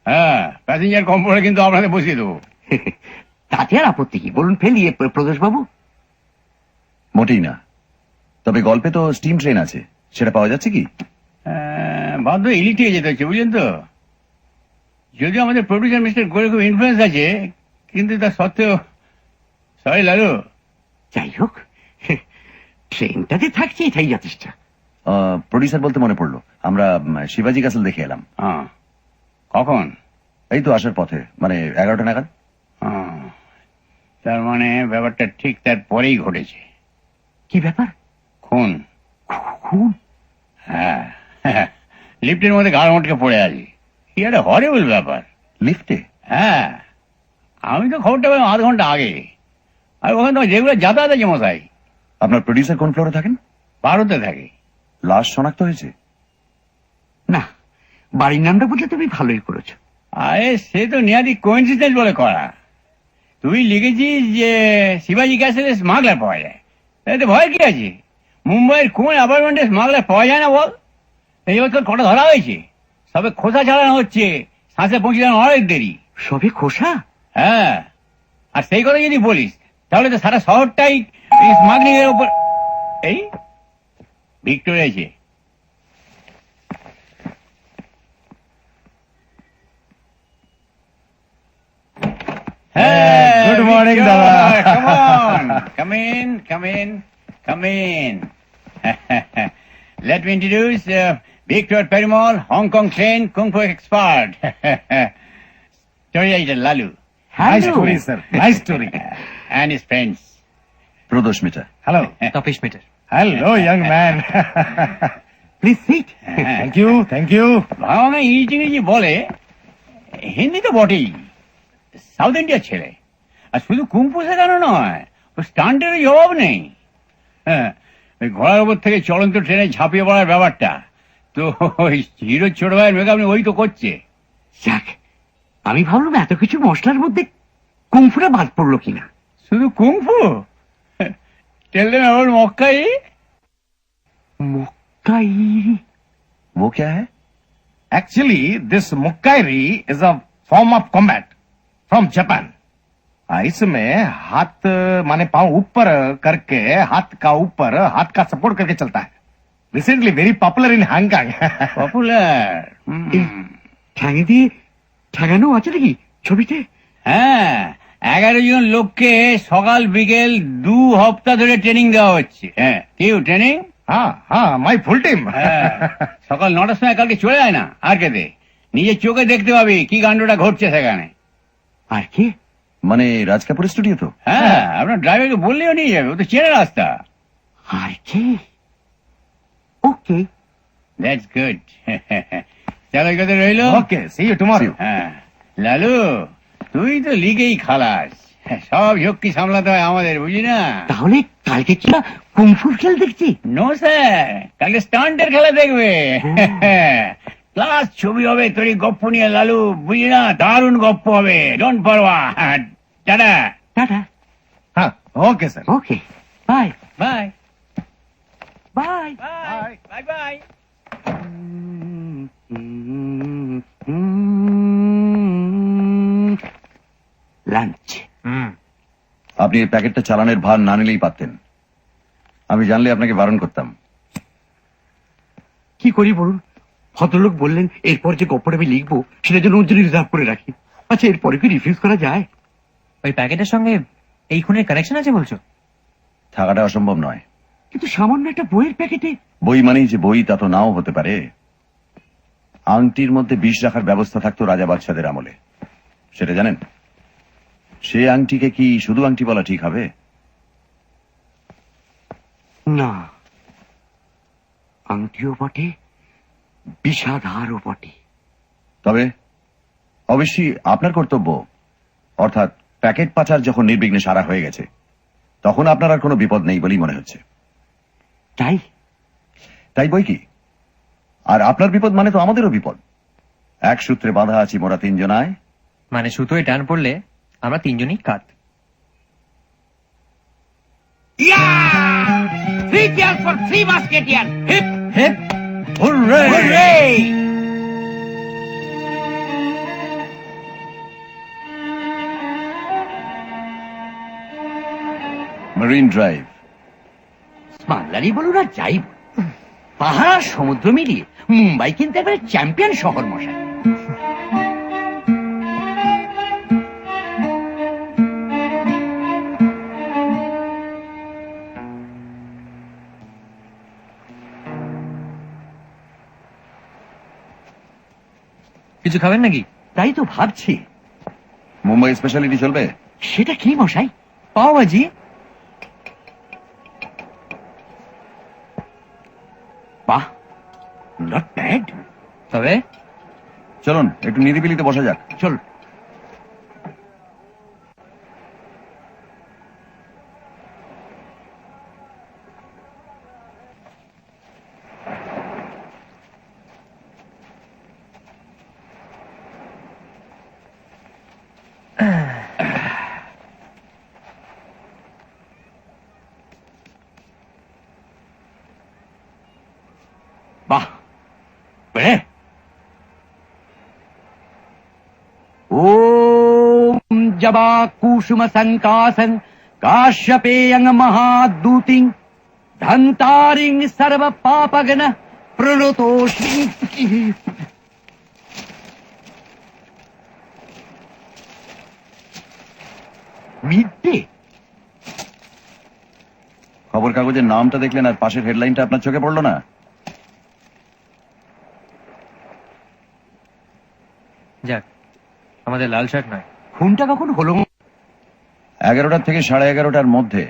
হ্যাঁ, প্যাসেঞ্জার কম পড়ে কিন্তু আপনাদের বসিয়ে দেবো। তাতে আর আপত্তি কি? বলুন ফেলিয়ে প্রদোষ বাবু। মোটেই না। তবে গল্পে তো স্টিম ট্রেন আছে, সেটা পাওয়া যাচ্ছে কি? বাধ্য ইলেকট্রিকে যেতে হচ্ছে, বুঝলেন তো? যদিও আমাদের প্রডিউসার মিস্টার গোরে খুব ইনফ্লুয়েন্স আছে, কিন্তু তা সত্ত্বেও সরি লালু। যাই হোক, ট্রেনটাতে থাকছে এটাই যথেষ্ট। প্রডিউসার বলতে মনে পড়লো, আমরা শিবাজি ক্যাসেল দেখে এলাম। হ্যাঁ, কখন? এই তো আসার পথে, মানে 11টা নাগাদ। হ্যাঁ, তার মানে ব্যাপারটা ঠিক তার পরেই ঘটেছে। কি ব্যাপার? খুন। খুন? হ্যাঁ, লিফটের মধ্যে গাড় মটকে পড়ে আছি। কি একটা হরিবল ব্যাপার। লিফটে? হ্যাঁ, আমি তো খবরটা পেলাম 1/2 ঘন্টা আগে। আর ওখানে তো যেগুলো যাতায়াত আছে মশাই। আপনার প্রডিউসার কোন ফ্লোরে থাকেন? 12তে থাকে। লাশ শনাক্ত হয়েছে? না, বাড়ির নামটা বললে তুমি ভালোই করেছো। আরে সে তো নিয়ারি কোইন্সিডেন্স বলে করা। তুই লিখেছিস যে শিবাজি ক্যাসেলে স্মাগলার পাওয়া যায়, এতে ভয় কি আছে? মুম্বাইয়ের কোন অ্যাপার্টমেন্টে স্মাগলার পাওয়া যায় না বল? এই বছর কটা ধরা হয়েছে? সবে খোসা ছাড়ানো হচ্ছে, শ্বাসে পৌঁছে যাওয়ার অনেক দেরি। সবে খোসা? হ্যাঁ, আর সেই কথা যদি বলিস তাহলে তো সারা শহরটাই স্মাগলিং এর উপর। এই ভিক্টোরিয়া এসে Good morning, Dada. Come on, come in. Let me introduce Victor Perumal, Hong Kong trained Kung Fu expert. Story writer Lalu. Nice story, sir. Nice story. And his friends. Pradosh Mitter. Hello. Tapish Meter. Hello, young man. Please sit. Thank you. ভাঙা ইংরেজি বলে, হিন্দি তো বটেই, south ইন্ডিয়ার ছেলে। আর শুধু kung fu শেখানো নয়, ও স্টান্টের জবাব নেই। হ্যাঁ, ওই ঘোড়ার উপর থেকে চলন্ত ট্রেনে ঝাঁপিয়ে পড়ার ব্যাপারটা তো ওই হিরো ছোট ভাইয়ের মেকআপ ওই তো করছে। যাক, আমি ভাবলাম এত কিছু মশলার মধ্যে কুমফুরা বাদ পড়লো কিনা। শুধু কুম্ফু? টেল দেম অ্যাবাউট মক্কাই। মক্কাই? वो क्या है? Actually, this Mukkairi is a form of combat from Japan. इसमें हाथ माने पांव ऊपर करके हाथ का सपोर्ट करके चलता है। Recently very popular in Hong Kong. Popular. ঠ্যাঙে দিয়ে ঠেঙানো আছে নাকি ছবিতে? হ্যাঁ, 11 জন লোককে সকাল বিকেল 2 হপ্তাহ ধরে ট্রেনিং দেওয়া হচ্ছে। হ্যাঁ, কেউ ট্রেনিং? हाँ, my full team. সকাল 9টার সময় কালকে চলে যায় না আর কেতে, নিজের চোখে দেখতে পাবি কি কাণ্ডটা ঘটছে সেখানে। আর কি? মানে রাজ কাপুর স্টুডিও তো? হ্যাঁ, আপনার ড্রাইভারকে বললেও নিয়ে যাবে, ও তো চেনে রাস্তা। আর কি? ওকে। That's good. চলো এই কথা রইল। Okay, see you tomorrow. হ্যাঁ, লালু তুই তো লিগেই খালাস, সব ঝক্কি সামলাতে হয় আমাদের, বুঝি না? তাহলে কালকে কি কুমফুর খেল দেখছি? নো স্যার, কালকে স্টান্টের খেলা দেখবে। ক্লাস ছবি হবে তোরই গপ্প নিয়ে লালু, বুঝি না? দারুণ গপ্প হবে, ডোন্ট পারওয়া। টাটা। টাটা। हाँ, okay sir. Okay, bye bye bye. Bye bye bye. Lunch. আপনি এই প্যাকেটটা চালানের ভার না নিলেই পারতেন। আমি জানলে আপনাকে বারণ করতাম। কি করি বলুন? ভদ্রলোক বললেন এরপর যে গপ্পটা আমি লিখবো সেটা যেন ওর জন্য রিজার্ভ করে রাখি। আচ্ছা, এরপরে কি রিফিউজ করা যায়? ওই প্যাকেটের সঙ্গে এই খুনের কানেকশন আছে বলছো? থাকাটা অসম্ভব নয়। কিন্তু সামান্য একটা বইয়ের প্যাকেটে। বই মানেই যে বই তা তো নাও হতে পারে। আংটির মধ্যে বিষ রাখার ব্যবস্থা থাকতো রাজা বাদশাদের আমলে, সেটা জানেন? সে আংটিকে কি শুধু আংটি বলা ঠিক হবে? না, আংটিও বটে, বিষাধারও বটে। তবে অবশ্যই আপনার কর্তব্য, অর্থাৎ প্যাকেট পাচার যখন নির্বিঘ্নে সারা হয়ে গেছে তখন আপনার আর কোনো বিপদ নেই বলেই মনে হচ্ছে। তাই? তাই বই কি? আর আপনার বিপদ মানে তো আমাদেরও বিপদ। এক সূত্রে বাঁধা আছি মোরা তিনজনায়। মানে সুতোয় টান পড়লে আমরা তিনজনই কাত। Three cheers for three musketeers. Hip, hip, hooray! Marine Drive. স্মাগলারি বলুন আর যাই বলুন, পাহাড় আর সমুদ্র মিলিয়ে মুম্বাই কিন্তু এবারে চ্যাম্পিয়ন শহর মশাই। কিছু খাবেন নাকি? তাই তো ভাবছি। মুম্বাই স্পেশালিটি চলবে? সেটা কি মশাই? পাও ভাজি। বাহ, নট ব্যাড। তবে চলুন একটু নিরিবিলিতে বসা যাক। চল। বাহ, বেড়ে जबा कुसुम संकासन काश्यपेयंग महादूतिं धंतारिं सर्व पापगन प्रणतोषि। মিডডে খবর কাগজের নামটা দেখলেন আর পাশের হেডলাইনটা আপনার চোখে পড়লো না? যাক, আমাদের লাল শার্ট নয়। খুনটা কখন হলো? 11টা থেকে 11:30টার মধ্যে।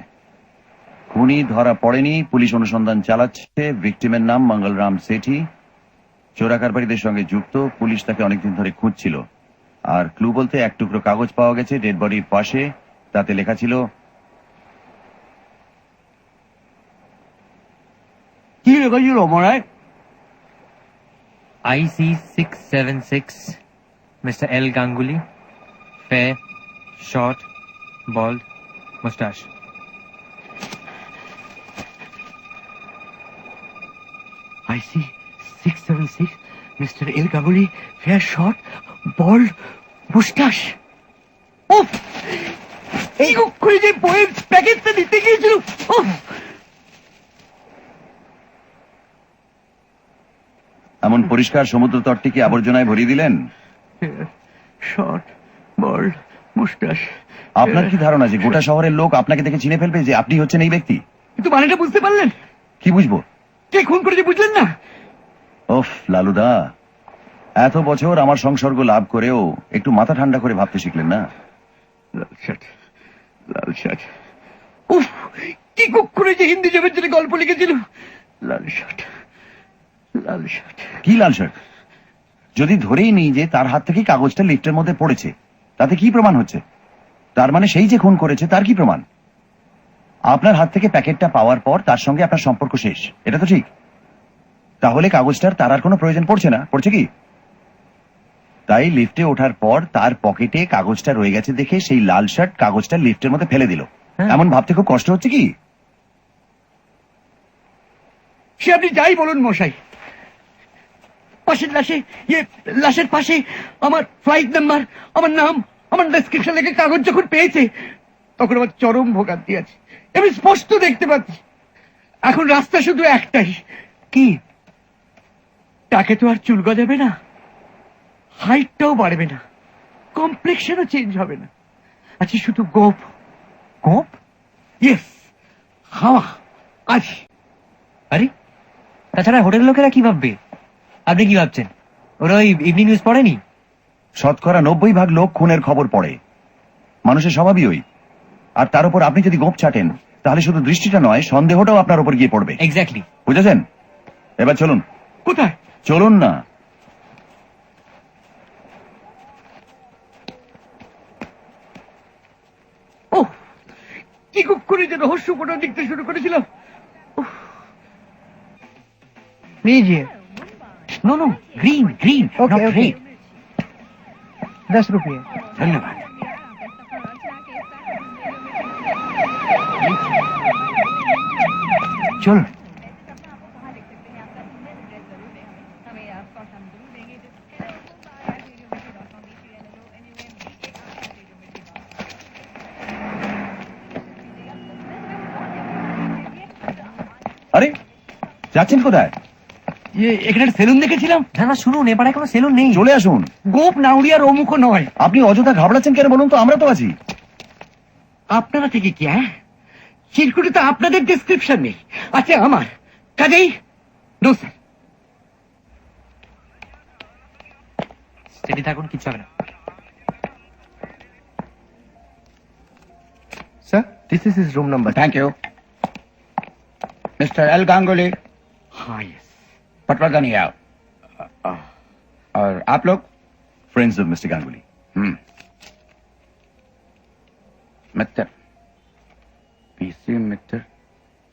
খুনি ধরা পড়েনি, পুলিশ অনুসন্ধান চালাচ্ছে। ভিকটিমের নাম মঙ্গলরাম সেঠি, চোরাকারবারিদের সঙ্গে যুক্ত। পুলিশ তাকে অনেকদিন ধরে খুঁজছিল। আর ক্লু বলতে এক টুকরো কাগজ পাওয়া গেছে ডেড বডির পাশে, তাতে লেখা ছিল কি লেখা ছিল মহারাজ? IC 676, Mr. L. Ganguly, fair, short, bald, mustache. IC 676, Mr. L. Ganguly, fair, short, bald, mustache. উফ, এই করে যে বইয়ের প্যাকেটটা দিতে গিয়েছিল, উফ। এমন পরিষ্কার সমুদ্র তটটিকে আবর্জনায় ভরিয়ে দিলেন। শর্ট, বল্ড, মুস্টাশ। আপনার কি ধারণা যে গোটা শহরের লোক আপনাকে দেখে চিনে ফেলবে যে আপনি হচ্ছেন এই ব্যক্তি? কিন্তু মানেটা বুঝতে পারলেন? কি বুঝবো? কে খুন করেছে বুঝলেন না? ওফ লালুদা, এত বছর আমার সংসর্গ লাভ করেও একটু মাথা ঠান্ডা করে ভাবতে শিখলেন না? লাল শার্ট, লাল শার্ট। উফ, কি করে যে হিন্দি জমের জন্য গল্প লিখেছিল। লাল শার্ট, লাল শার্ট। কি লাল শার্ট? যদি ধরেই নিই যে তার হাত থেকে কাগজটা লিফটের মধ্যে পড়েছে, তাতে কি প্রমাণ হচ্ছে? তার মানে সেই যে খুন করেছে তার কি প্রমাণ? আপনার হাত থেকে প্যাকেটটা পাওয়ার পর তার সঙ্গে আপনার সম্পর্ক শেষ, এটা তো ঠিক। তাহলে কাগজটার তার আর কোনো প্রয়োজন পড়ছে না, পড়ছে কি? তাই লিফটে ওঠার পর তার পকেটে কাগজটা রয়ে গেছে দেখে সেই লাল শার্ট কাগজটা লিফটের মধ্যে ফেলে দিল। এমন ভাবতে খুব কষ্ট হচ্ছে কি? সে আপনি যাই বলুন মশাই, পাশের লাশে, লাশের পাশে আমার ফ্লাইট নাম্বার, আমার নাম, আমার ডেসক্রিপশন লেখে কাগজ যখন পেয়েছে, তখন আমার চরম ভোগান্তি আছে। আমি স্পষ্ট দেখতে পাচ্ছি। এখন রাস্তা শুধু একটাই। কি? তাকে তো আর চুল গজাবে না, হাইটটাও বাড়বে না, কমপ্লেক্সনও চেঞ্জ হবে না। আচ্ছা, শুধু গোপ। গোপ? ইয়েস, হাওয়া আজ। আরে, তাছাড়া হোটেল লোকেরা কি ভাববে? আপনি কি ভাবছেন ওরা ওই ইভিনিং নিউজ পড়েনি? 90% লোক খুনের খবর পড়ে, মানুষের স্বভাবই ওই। আর তার উপর আপনি যদি গোপ ছাটেন, তাহলে শুধু দৃষ্টিটা নয়, সন্দেহটাও আপনার উপর গিয়ে পড়বে। এক্স্যাক্টলি। বুঝেছেন? এবার চলুন। কোথায়? চলুন না। ও, কি করে যে রহস্যপূর্ণ লিখতে শুরু করেছিলাম। लीजिए। No no, green green, okay not okay, red. 10 रुपये। ধন্যবাদ। চলুন। আরে, যাচ্ছেন কোথায়? এখানে সেলুন দেখেছিলাম। না না, শুনুন, এবারে কোনো সেলুন নেই। চলে আসুন। গোপ নাউরিয়ার অমুখও নয়। আপনি অযথা ঘাবড়াচ্ছেন কেন বলুন তো? আমরা তো আছি। আপনারা থেকে কি? হ্যাঁ, চিরকুটে তো আপনাদের ডেসক্রিপশন নেই, আছে আমার। কাজেই নো স্যার। স্টেডি থাকুন, কিছু হবে না। Sir, this is his room number। Thank you mister L Ganguly. हाँ, यस। पटवर्धन नहीं आओ। और आप लोग? Friends of mister Ganguly. Mitra, PC Mitra.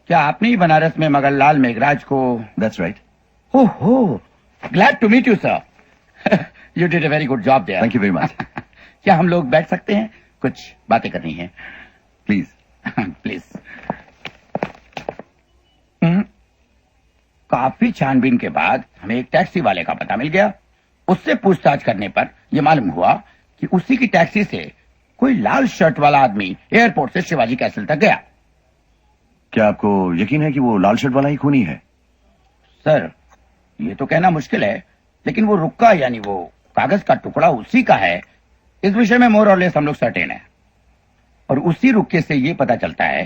क्या आपने ही बनारस में मगरलाल मेघराज को? That's right. ओहो, glad to meet you sir. You did a very good job there. Thank you very much. क्या हम लोग बैठ सकते हैं? कुछ बातें करनी है। प्लीज। प्लीज। काफी छानबीन के बाद हमें एक टैक्सी वाले का पता मिल गया। उससे पूछताछ करने पर यह मालूम हुआ कि उसी की टैक्सी से कोई लाल शर्ट वाला आदमी एयरपोर्ट से शिवाजी कैसल तक गया। क्या आपको यकीन है कि वो लाल शर्ट वाला ही खूनी है? सर, ये तो कहना मुश्किल है, लेकिन वो रुक्का यानी वो कागज का टुकड़ा उसी का है, इस विषय में मोर और लेस हम लोग सर्टेन है। और उसी रुक्के से ये पता चलता है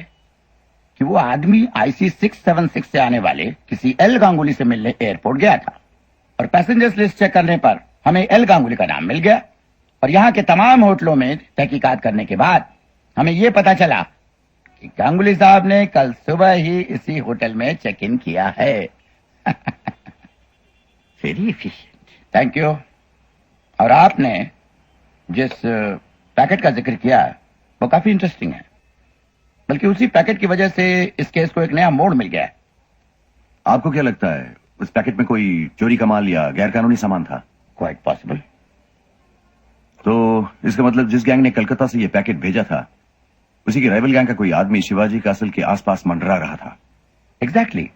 कि वो आदमी IC 676 से आने वाले किसी एल गांगुली से मिलने एयरपोर्ट गया था, और पैसेंजर्स लिस्ट चेक करने पर हमें एल गांगुली का नाम मिल गया। और यहाँ के तमाम होटलों में तहकीकात करने के बाद हमें ये पता चला कि गांगुली साहब ने कल सुबह ही इसी होटल में चेक इन किया है। Very efficient. Thank you. और आपने जिस पैकेट का जिक्र किया वो काफी इंटरेस्टिंग है, बल्कि उसी पैकेट की वजह से इस केस को एक नया मोड़ मिल गया है। आपको क्या लगता है उस पैकेट में कोई चोरी का माल या गैरकानूनी सामान था? Quite possible. तो इसका मतलब जिस गैंग ने कलकत्ता से ये पैकेट भेजा था उसी की राइवल गैंग का कोई आदमी शिवाजी कासल के आसपास मंडरा रहा था। एग्जैक्टली।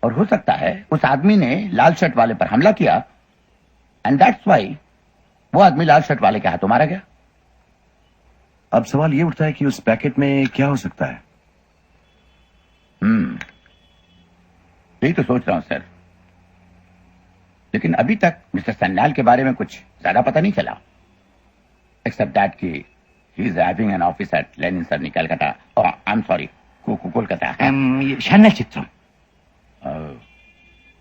और हो सकता है उस आदमी ने लाल शर्ट वाले पर हमला किया, एंड दैट्स वाई वो आदमी लाल शर्ट वाले के हाथों मारा गया। अब सवाल ये उठता है कि उस पैकेट में क्या हो सकता है? यही तो सोच रहा हूं सर, लेकिन अभी तक मिस्टर सन्याल के बारे में कुछ ज्यादा पता नहीं चला, एक्सेप्ट दैट कि he is having an office at Lenin Sarani Calcutta, I am sorry Kolkata. शानल चित्रम।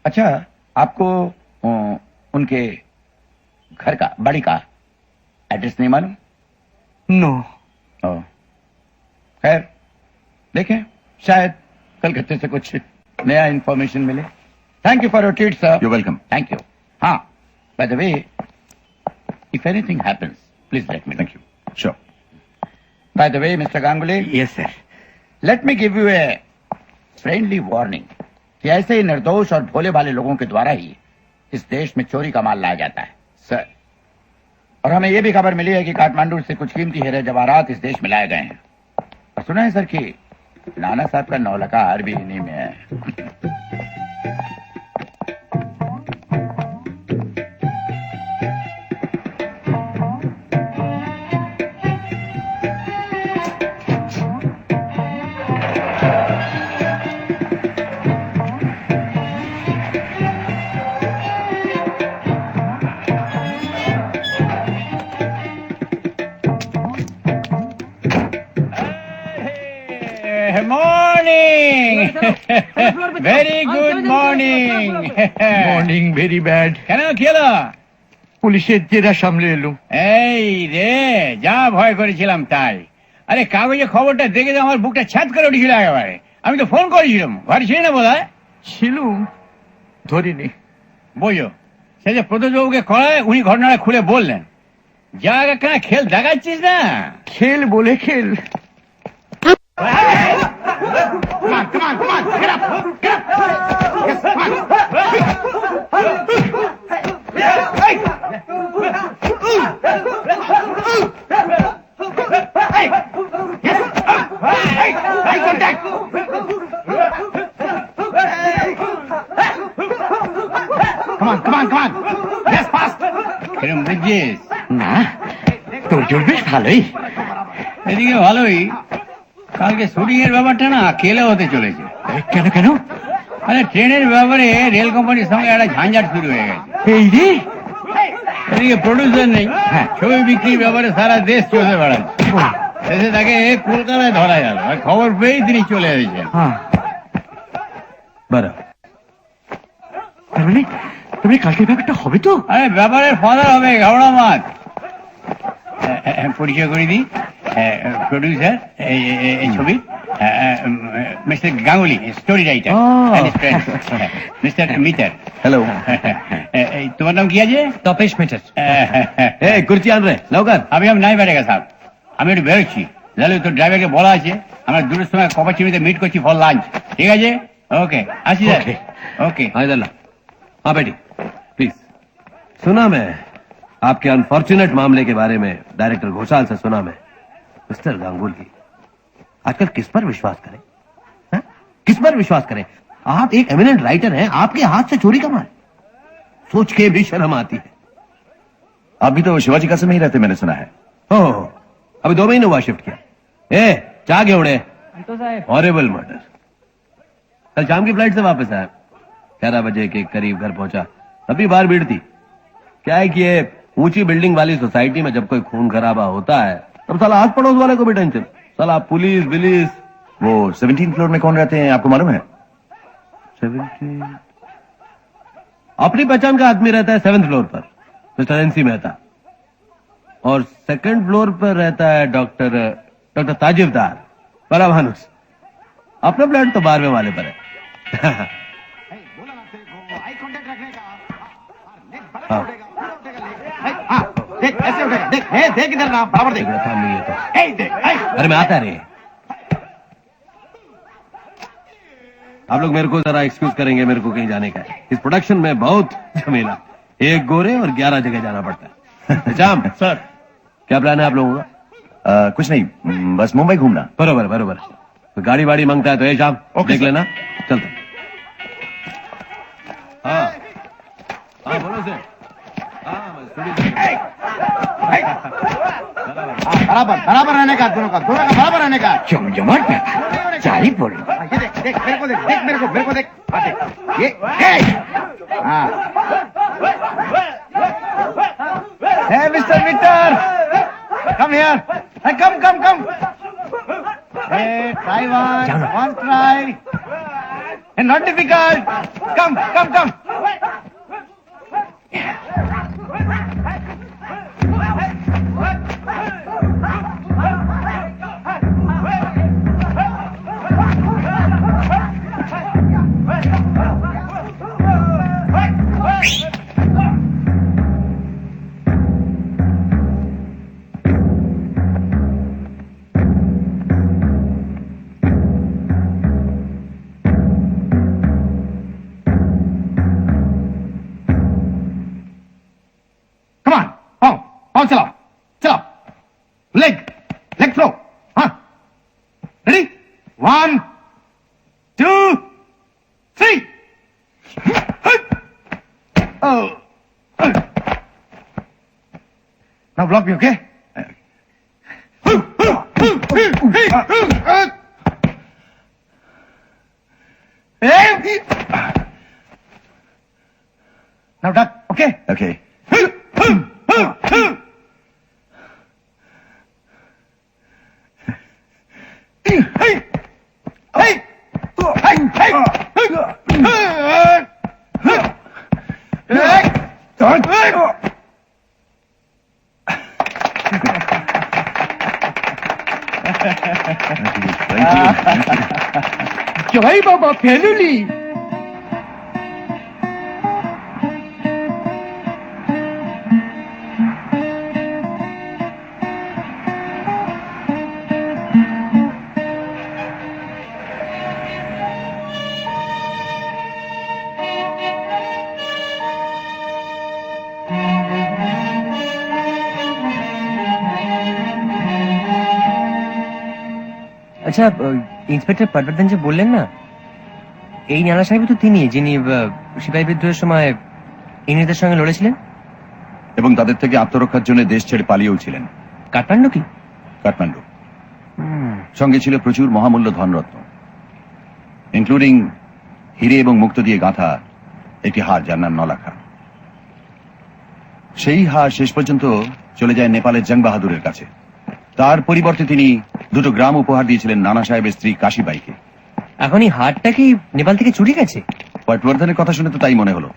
अच्छा, आपको उनके घर का बड़ी का एड्रेस नहीं मालूम? नो। खैर देखें, शायद कलकत्ते से कुछ नया इंफॉर्मेशन मिले। Thank you for your treat sir. You welcome. Thank you. हाँ, by the way, if anything happens please let me know. Thank you. Sure. By the way mister Ganguly, yes sir. Let me give you a friendly warning कि ऐसे ही निर्दोष और भोले भाले लोगों के द्वारा ही इस देश में चोरी का माल लाया जाता है सर। और हमें यह भी खबर मिली है कि काठमांडू से कुछ कीमती हीरे जवाहरात इस देश में लाए गए हैं। और सुना है सर कि नाना साहब का नौलखा हार भी इन्हीं में है। Morning. Very good morning. Morning very bad. কেন কি হলো? পুলিশের জেরা সামলে এলুম। এই রে, যা ভয় করেছিলাম তাই। আরে কাগজে খবরটা দেখে তো আমার বুকটা ছাদ করে উঠেছিল একেবারে। আমি তো ফোন করেছিলাম, ঘরে ছিল না বোধ হয়। ছিলুম, ধরিনি। বোঝো, সে যে প্রদোষবাবুকে করায় উনি ঘটনাটা খুলে বললেন। যা কেন খেল দেখাচ্ছিস না? খেল বলে খেল। কিরম বুঝছিস? না, তোর জোর বেশ ভালোই। এদিকে ভালোই। কালকে শুটিং এর ব্যাপারটা না কেলে হতে চলেছে। কেন কেন? আরে ট্রেনের ব্যাপারে রেল কোম্পানির সঙ্গে একটা ঝঞ্ঝাট শুরু হয়ে গেছে। এই রে, এদিকে প্রডিউসার নেই, ছবি বিক্রির ব্যাপারে সারা দেশ চলে বেড়াচ্ছে। শেষে তাকে কলকাতায় ধরা গেল, আর খবর পেয়েই তিনি চলে এসেছেন। बराबर। তার মানে কালকের ব্যাপারটা হবে তো? আরে ব্যাপারের ফাদার হবে, ঘাবড়া মাছ। পরিচয় করে দিই, প্রডিউসার এই ছবি mister Ganguly, story writer, mister Mitter. Hello. তোমার নাম কি আছে? তপেশ মিটার। ए कुर्सी आन रहे लवकर। আমি নাই বেড়েগা সাহেব, আমি একটু বেরোচ্ছি। জানো তোর ড্রাইভারকে বলা আছে আমরা দুটোর সময় কপাচিমিতে মিট করছি ফর লাঞ্চ। ঠিক আছে? ওকে, আসি স্যার। ওকে। हाँ इधर ला। हाँ बेटी प्लीज। सुना मैं आपके अनफॉर्चुनेट मामले के बारे में डायरेक्टर घोषाल से सुना मैं। मिस्टर गांगुली, आजकल किस पर विश्वास करें? हा? किस पर विश्वास करें? आप एक एमिनेंट राइटर हैं, आपके हाथ से चोरी का माल, सोच के भी शर्म आती है। आप भी तो शिवाजी कासल में ही रहते, मैंने सुना है। ओह, अभी 2 महीने हुआ शिफ्ट किया। ए क्या गेवड़े, तो साहब हॉरिबल मर्डर। कल शाम की फ्लाइट से वापस आया, 11 बजे के करीब घर पहुंचा, तभी बाहर भीड़ थी। क्या है कि ये ऊंची बिल्डिंग वाली सोसाइटी में जब कोई खून खराबा होता है तब साला आस पड़ोस वाले को भी टेंशन, साला पुलिस बिलिस। वो 17 फ्लोर में कौन रहते हैं आपको मालूम है? 17 अपनी पहचान का आदमी रहता है 7th फ्लोर पर, मिस्टर एनसी मेहता, और 2nd फ्लोर पर रहता है डॉक्टर ताजिबदार, बड़ा मानुस। अपना फ्लैट तो 12वें वाले पर है। हाँ। देख ऐसे उठेगा, देख इधर ना, बराबर देख। काम नहीं है तो। देख अरे मैं आता रहे। आप लोग मेरे को जरा एक्सक्यूज करेंगे, मेरे को कहीं जाने का है। इस प्रोडक्शन में बहुत झमेला, 1 गोरे और 11 जगह जाना पड़ता है। जाम सर क्या प्लान है आप लोगों का? कुछ नहीं, बस मुंबई घूमना। बरोबर। तो गाड़ी वाड़ी मांगता है तो शाम देख लेना, चलता। हाँ बोलो से। बराबर रहने का, दोनों का बराबर रहने का। जमजमाट में चाली बोल। ये देख मेरे को देख। हाँ, देख ये हाँ। Hey, Mr. Victor, come here. Hey, come. Hey, try one try. Hey, not difficult. Come. Come on, पाँव चलाओ, leg throw, हाँ, ready, 1, 2, 3, oh, now block me, okay? Now duck, okay? Okay. जय बाबा फैमिली। আচ্ছা, ইন্সপেক্টর পটবর্ধন যে বললেন না, এই নানা সাহেব তো তিনি যিনি সিপাহী বিদ্রোহের সময় ইংরেজদের সঙ্গে লড়েছিলেন এবং তাদের থেকে আত্মরক্ষার জন্য দেশ ছেড়ে পালিয়েও ছিলেন। কাঠমান্ডু কি? কাঠমান্ডু। সঙ্গে ছিল প্রচুর মহামূল্য ধনরত্ন, ইনক্লুডিং হিরে এবং মুক্তো দিয়ে গাঁথা একটি হার যার নাম নলাখা। সেই হার শেষ পর্যন্ত চলে যায় নেপালের জং বাহাদুরের কাছে। তার পরিবর্তে তিনি 2 গ্রাম উপহার দিয়েছিলেন নানা সাহেবের স্ত্রী কাশীবাইকে। এখন এই হারটা কি নেপাল থেকে চুরি গেছে? পটবর্ধনের কথা শুনে তো তাই মনে হলো।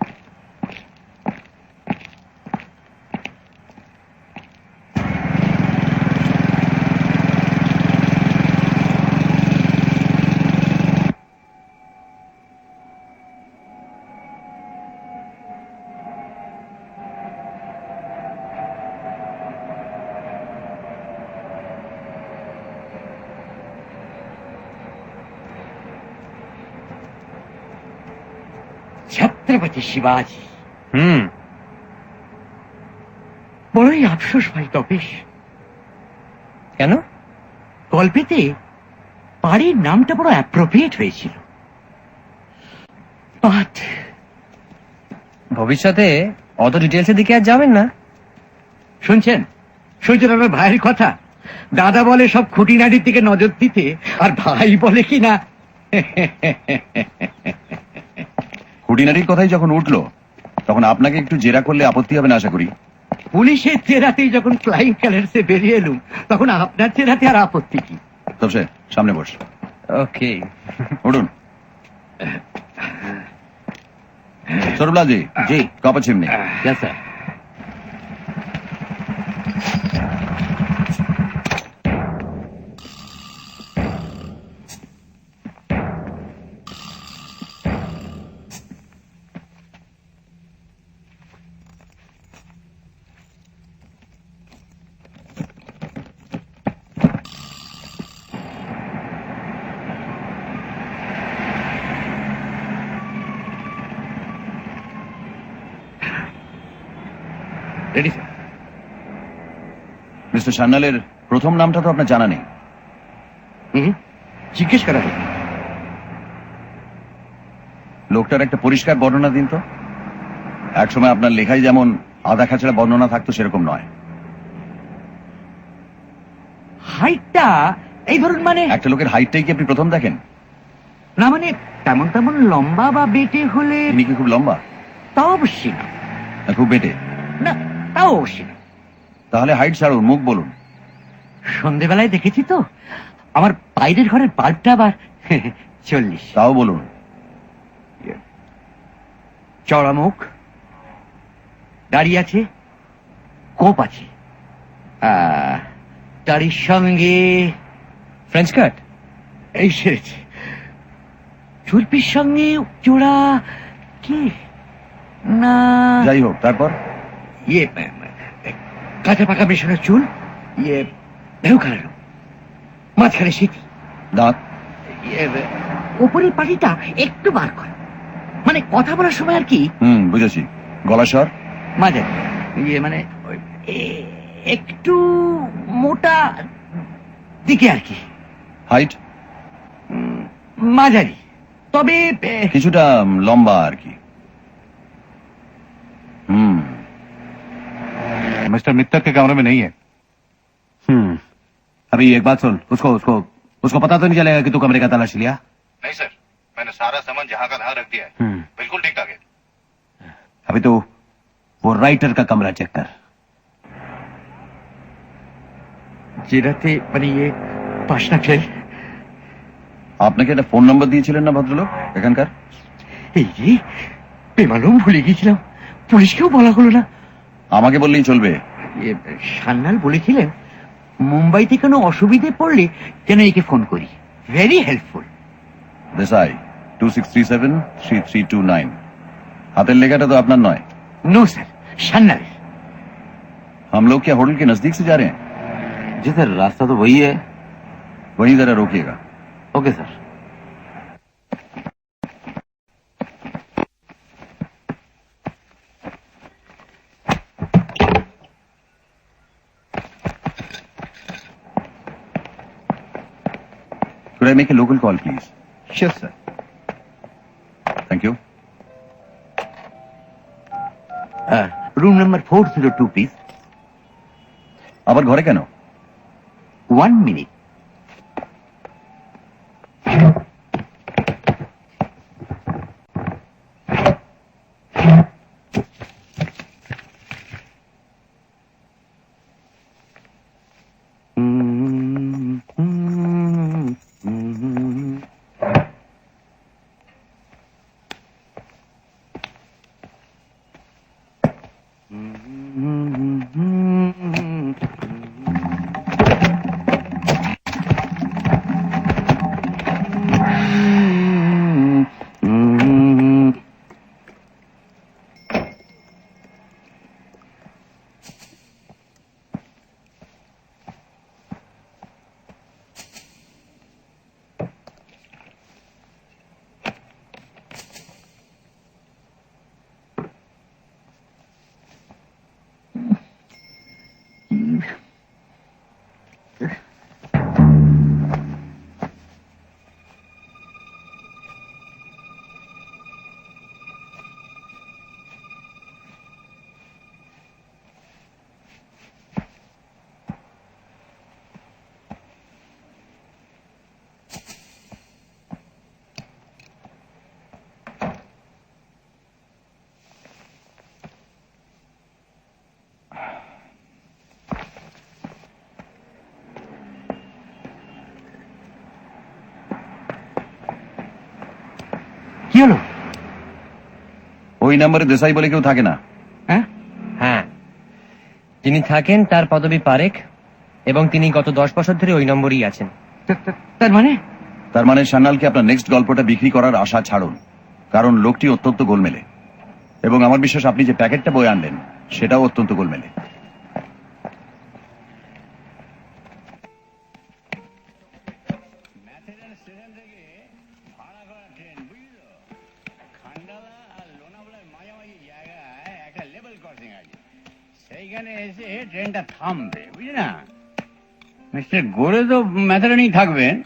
ছত্রপতি শিবাজি। বড়ই আফসোস ভাই তপেশ। কেন? গল্পেতে বাড়ির নামটা বড় অ্যাপ্রোপ্রিয়েট হয়েছিল, বাট ভবিষ্যতে অত ডিটেলসের দিকে আর যাবেন না। শুনছেন সূর্যনারায়ণ ভাইয়ের কথা, দাদা বলে সব খুঁটিনাটির দিকে নজর দিতে, আর ভাই বলে কি না খুঁটিনাটির কথাই যখন উঠলো তখন আপনাকে একটু জেরা করলে আপত্তি হবে না আশা করি। পুলিশের চেরাতেই যখন ফ্লাইং কালার্সে বেরিয়ে এলুম, তখন আপনার চেরাতে আর আপত্তি কি? তবে সামনে বস, ওকে। উঠুন। সৌরভলাল জি, জি। Cop of chimney. Yes sir. Ready sir. Mister সান্যালের প্রথম নামটা তো আপনার জানা নেই। জিজ্ঞেস করা হোক। লোকটার একটা পরিষ্কার বর্ণনা দিন তো। একসময় আপনার লেখায় যেমন আধা খাঁচড়া বর্ণনা থাকতো সেরকম নয়। হাইটটা এই ধরুন, মানে একটা লোকের হাইটটাই কি আপনি প্রথম দেখেন? না, মানে তেমন তেমন লম্বা বা বেটে হলে তিনি কি খুব লম্বা? তা অবশ্যই না। না খুব বেটে? না, তাও অবশ্যই না। তাহলে হাইট ছাড়ুন, মুখ বলুন। সন্ধেবেলায় দেখেছি তো, আমার বাইরের ঘরের বাল্বটা আবার 40। তাও বলুন। চড়া মুখ, দাড়ি আছে, কোপ আছে, দাড়ির সঙ্গে ফ্রেঞ্চ কাট? এই সেরেছে, চুলপির সঙ্গে জোড়া কি না, যাই হোক, তারপর? ইয়ে কাঁচা পাকা মেশানো চুল, ইয়ে মেরু খারাপ, মাঝখানে স্মৃতি, দাঁত? ইয়ে উপরের পাটিটা একটু বার করা, মানে কথা বলার সময় আর কি। বুঝেছি। গলা স্বর? মাঝারি, ইয়ে মানে ওই একটু মোটা দিকে আর কি। হাইট? মাঝারি, তবে কিছুটা লম্বা আর কি। मिस्टर मित्तल के कमरे में नहीं है। अभी एक बात सुन, उसको उसको उसको पता तो नहीं चलेगा कि तू कमरे का तलाशी लिया? नहीं सर, मैंने सारा सामान जहाँ का तहाँ रख दिया है। बिल्कुल ठीक ठाक है। अभी तो वो राइटर का कमरा चेक कर। যেটাতে মানে ইয়ে পাশনা ফেল। আপনাকে একটা ফোন নাম্বার দিয়েছিলেন না ভদ্রলোক এখানকার? এই যে বেমালুম ভুলে গিয়েছিলাম, পুলিশকেও বলা হলো না। আমাকে বললেই চলবে। সান্যাল বলেছিলেন মুম্বাইতে কোনো অসুবিধে পড়লে যেন একে ফোন করি, ভেরি হেল্পফুল। দেসাই 26373329। হাতের লেখাটা তো আপনার নয়। No sir, Sanyal. हम लोग क्या होटल के नजदीक से जा रहे हैं? जी सर, रास्ता तो वही है। वहीं जरा रोकिएगा। Okay sir. Could I make a local call, please? Sure, sir. Thank you. Room number 402 please. আবার ঘরে কেন? 1 মিনিট। হলো? ওই নাম্বারে দেশাই বলে কেউ থাকে না। হ্যাঁ, হ্যাঁ, যিনি থাকেন তার পদবী পারেখ, এবং তিনি গত 10 বছর ধরে ওই নম্বরই আছেন। তার মানে তার মানে সান্যালকে আপনার নেক্সট গল্পটা বিক্রি করার আশা ছাড়ুন, কারণ লোকটি অত্যন্ত গোলমেলে, এবং আমার বিশ্বাস আপনি যে প্যাকেটটা বই আনলেন সেটাও অত্যন্ত গোলমেলে। ম্যাথেডন স্টেশন থেকে ভাড়া করা ট্রেন, বুঝলি তো? খান্ডালা আর লোনাভালার মাঝামাঝি জায়গায় একটা লেভেল ক্রসিং আছে, সেইখানে এসে ট্রেনটা থামবে, বুঝলি না? মিস্টার গোরে তো ম্যাথেডনই থাকবেন।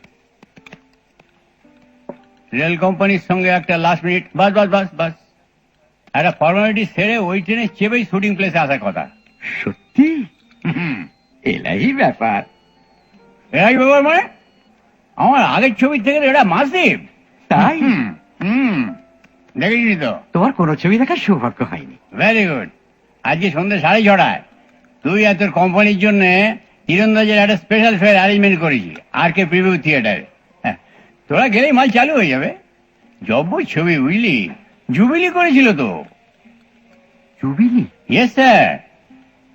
রেল কোম্পানির সঙ্গে একটা লাস্ট মিনিট বাস বাস বাস বাস একটা ফর্মালিটি সেরে ওই ট্রেনে চেপেই শুটিং প্লেসে আসার কথা। সত্যি হুম, এলাই ব্যাপার। এরাই ব্যাপার মানে আমার আগের ছবির থেকে তো এটা মাসিভ। তাই? হুম, দেখেছিস তো? তোমার কোনো ছবি দেখার সৌভাগ্য হয়নি। Very good. আজকে সন্ধ্যে 6:30 তুই আর তোর কোম্পানির জন্য তীরন্দাজের একটা স্পেশাল শোয়ের অ্যারেঞ্জমেন্ট করেছি আর কে প্রিভিউ থিয়েটারে। তোরা গেলেই মাল চালু হয়ে যাবে। জব্বর ছবি, বুঝলি? জুবিলি করেছিল তো। জুবিলি? Yes sir.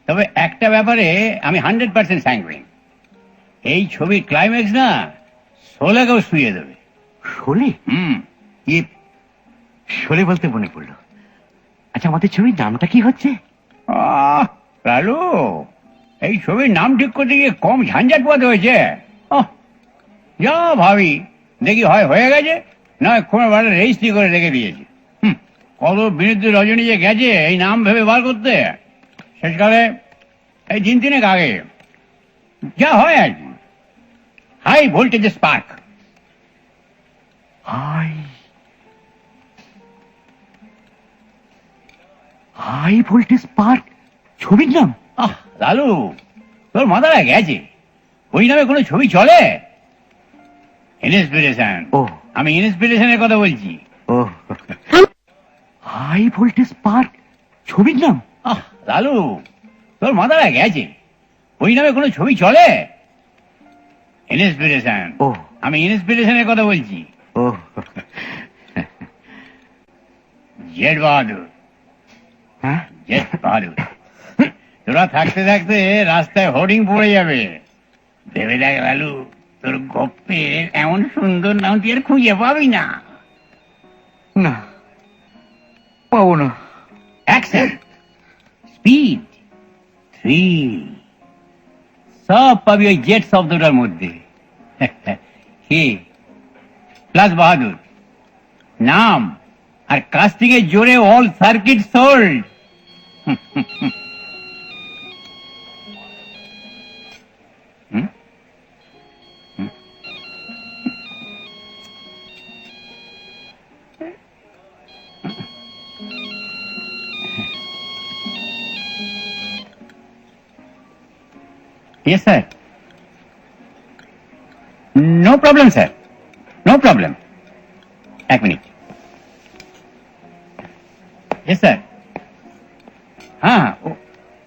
তবে একটা ব্যাপারে আমি 100% স্যাঙ্গুইন, এই ছবির ক্লাইম্যাক্স না শোলেকেও শুয়ে দেবে। শোলে? হুম, ইয়ে, শোলে বলতে মনে পড়লো, আচ্ছা আমাদের ছবির নামটা কি হচ্ছে? লালু, এই ছবির নাম ঠিক করতে গিয়ে কম ঝঞ্ঝাট পোহাতে হয়েছে। যা ভাবি দেখি হয় হয়ে গেছে, না কোনো বারে রেজিস্ট্রি করে রেখে দিয়েছি। কত বিরুদ্ধে রজনী যে গেছে এই নাম ভেবে বার করতে, শেষকালে এই 3 আগে যা হয় আর কি, high voltage spark. High high voltage park ছবির নাম? লালু, তোর মাথাটা গেছে, ওই নামে কোনো ছবি চলে? ইন্সপিরেশন। ও, আমি ইন্সপিরেশনের কথা বলছি। ও, হাই ভোল্টেজ পার্ক ছবির নাম? লালু, তোর মাথাটা গেছে, ওই নামে কোনো ছবি চলে? ইন্সপিরেশন। ও, আমি ইন্সপিরেশনের কথা বলছি। ও, জেড বাহাদুর। হ্যাঁ, জেড বাহাদুর। তোরা থাকতে থাকতে রাস্তায় হোর্ডিং পড়ে যাবে। ভেবে দেখ লালু, তোর গপ্পের এমন সুন্দর নাম তুই আর খুঁজে পাবি না। না পাবো না। অ্যাকশন, স্পিড, থ্রিল সব পাবি ওই জেট শব্দটার মধ্যে। হে প্লাস বাহাদুর নাম, আর কাস্টিং এর জোরে all circuit sold. Yes, sir. No problem, sir. No problem. 1 minute. Yes, sir. हाँ,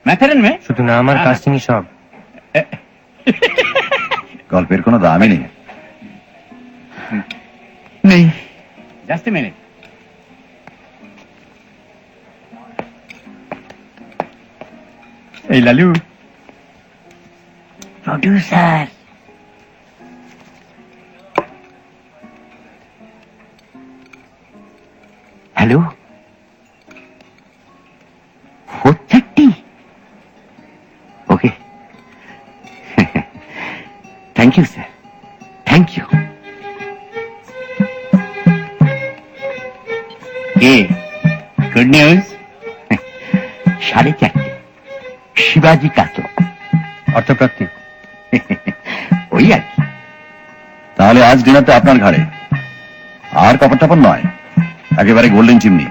मैथरन में শুধু নাম আর হ্যাঁ। কাস্টিং সব। গল্পের কোনো দামই নেই। নেই। Just a minute. Hey, Lalu. Producer, hello, 4:30? Okay, thank you sir, thank you. Hey, good news. 4:30 শিবাজি কাতো, অর্থপ্রাপ্তি। ওই আর কি। তাহলে আজ ডিনারটা আপনার ঘাড়ে, আর কাপড় টাপড় নয়, একেবারে golden chimney.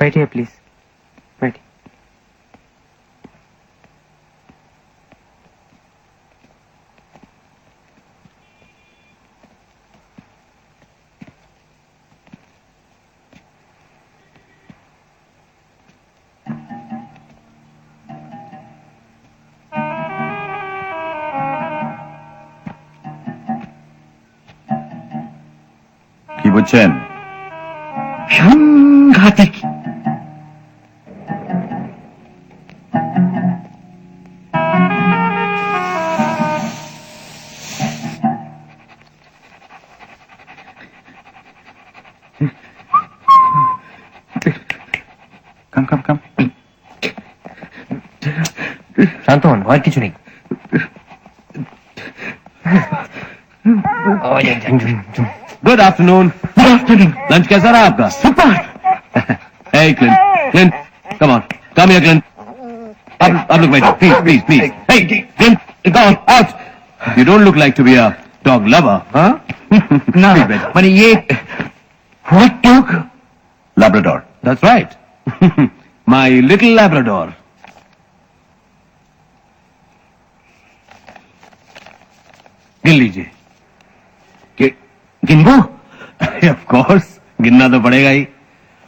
Right here, please. Right. বুঝছেন? সাংঘাতিক। কাম কাম কাম। শান্ত হন, ভয়ের কিছু নেই। Good afternoon. लंच कैसा रहा आपका? Super. Hey, Clint. Clint, come on. Come here, Clint. Up look, my please, please, please. Hey, Clint, go on, out. You don't look like to be a dog lover, huh? না Please, better. মানে ইয়ে what dog? Labrador. That's right. My little Labrador. गिन लीजिए। गिनबो? Of course, गिनना तो पड़ेगा ही।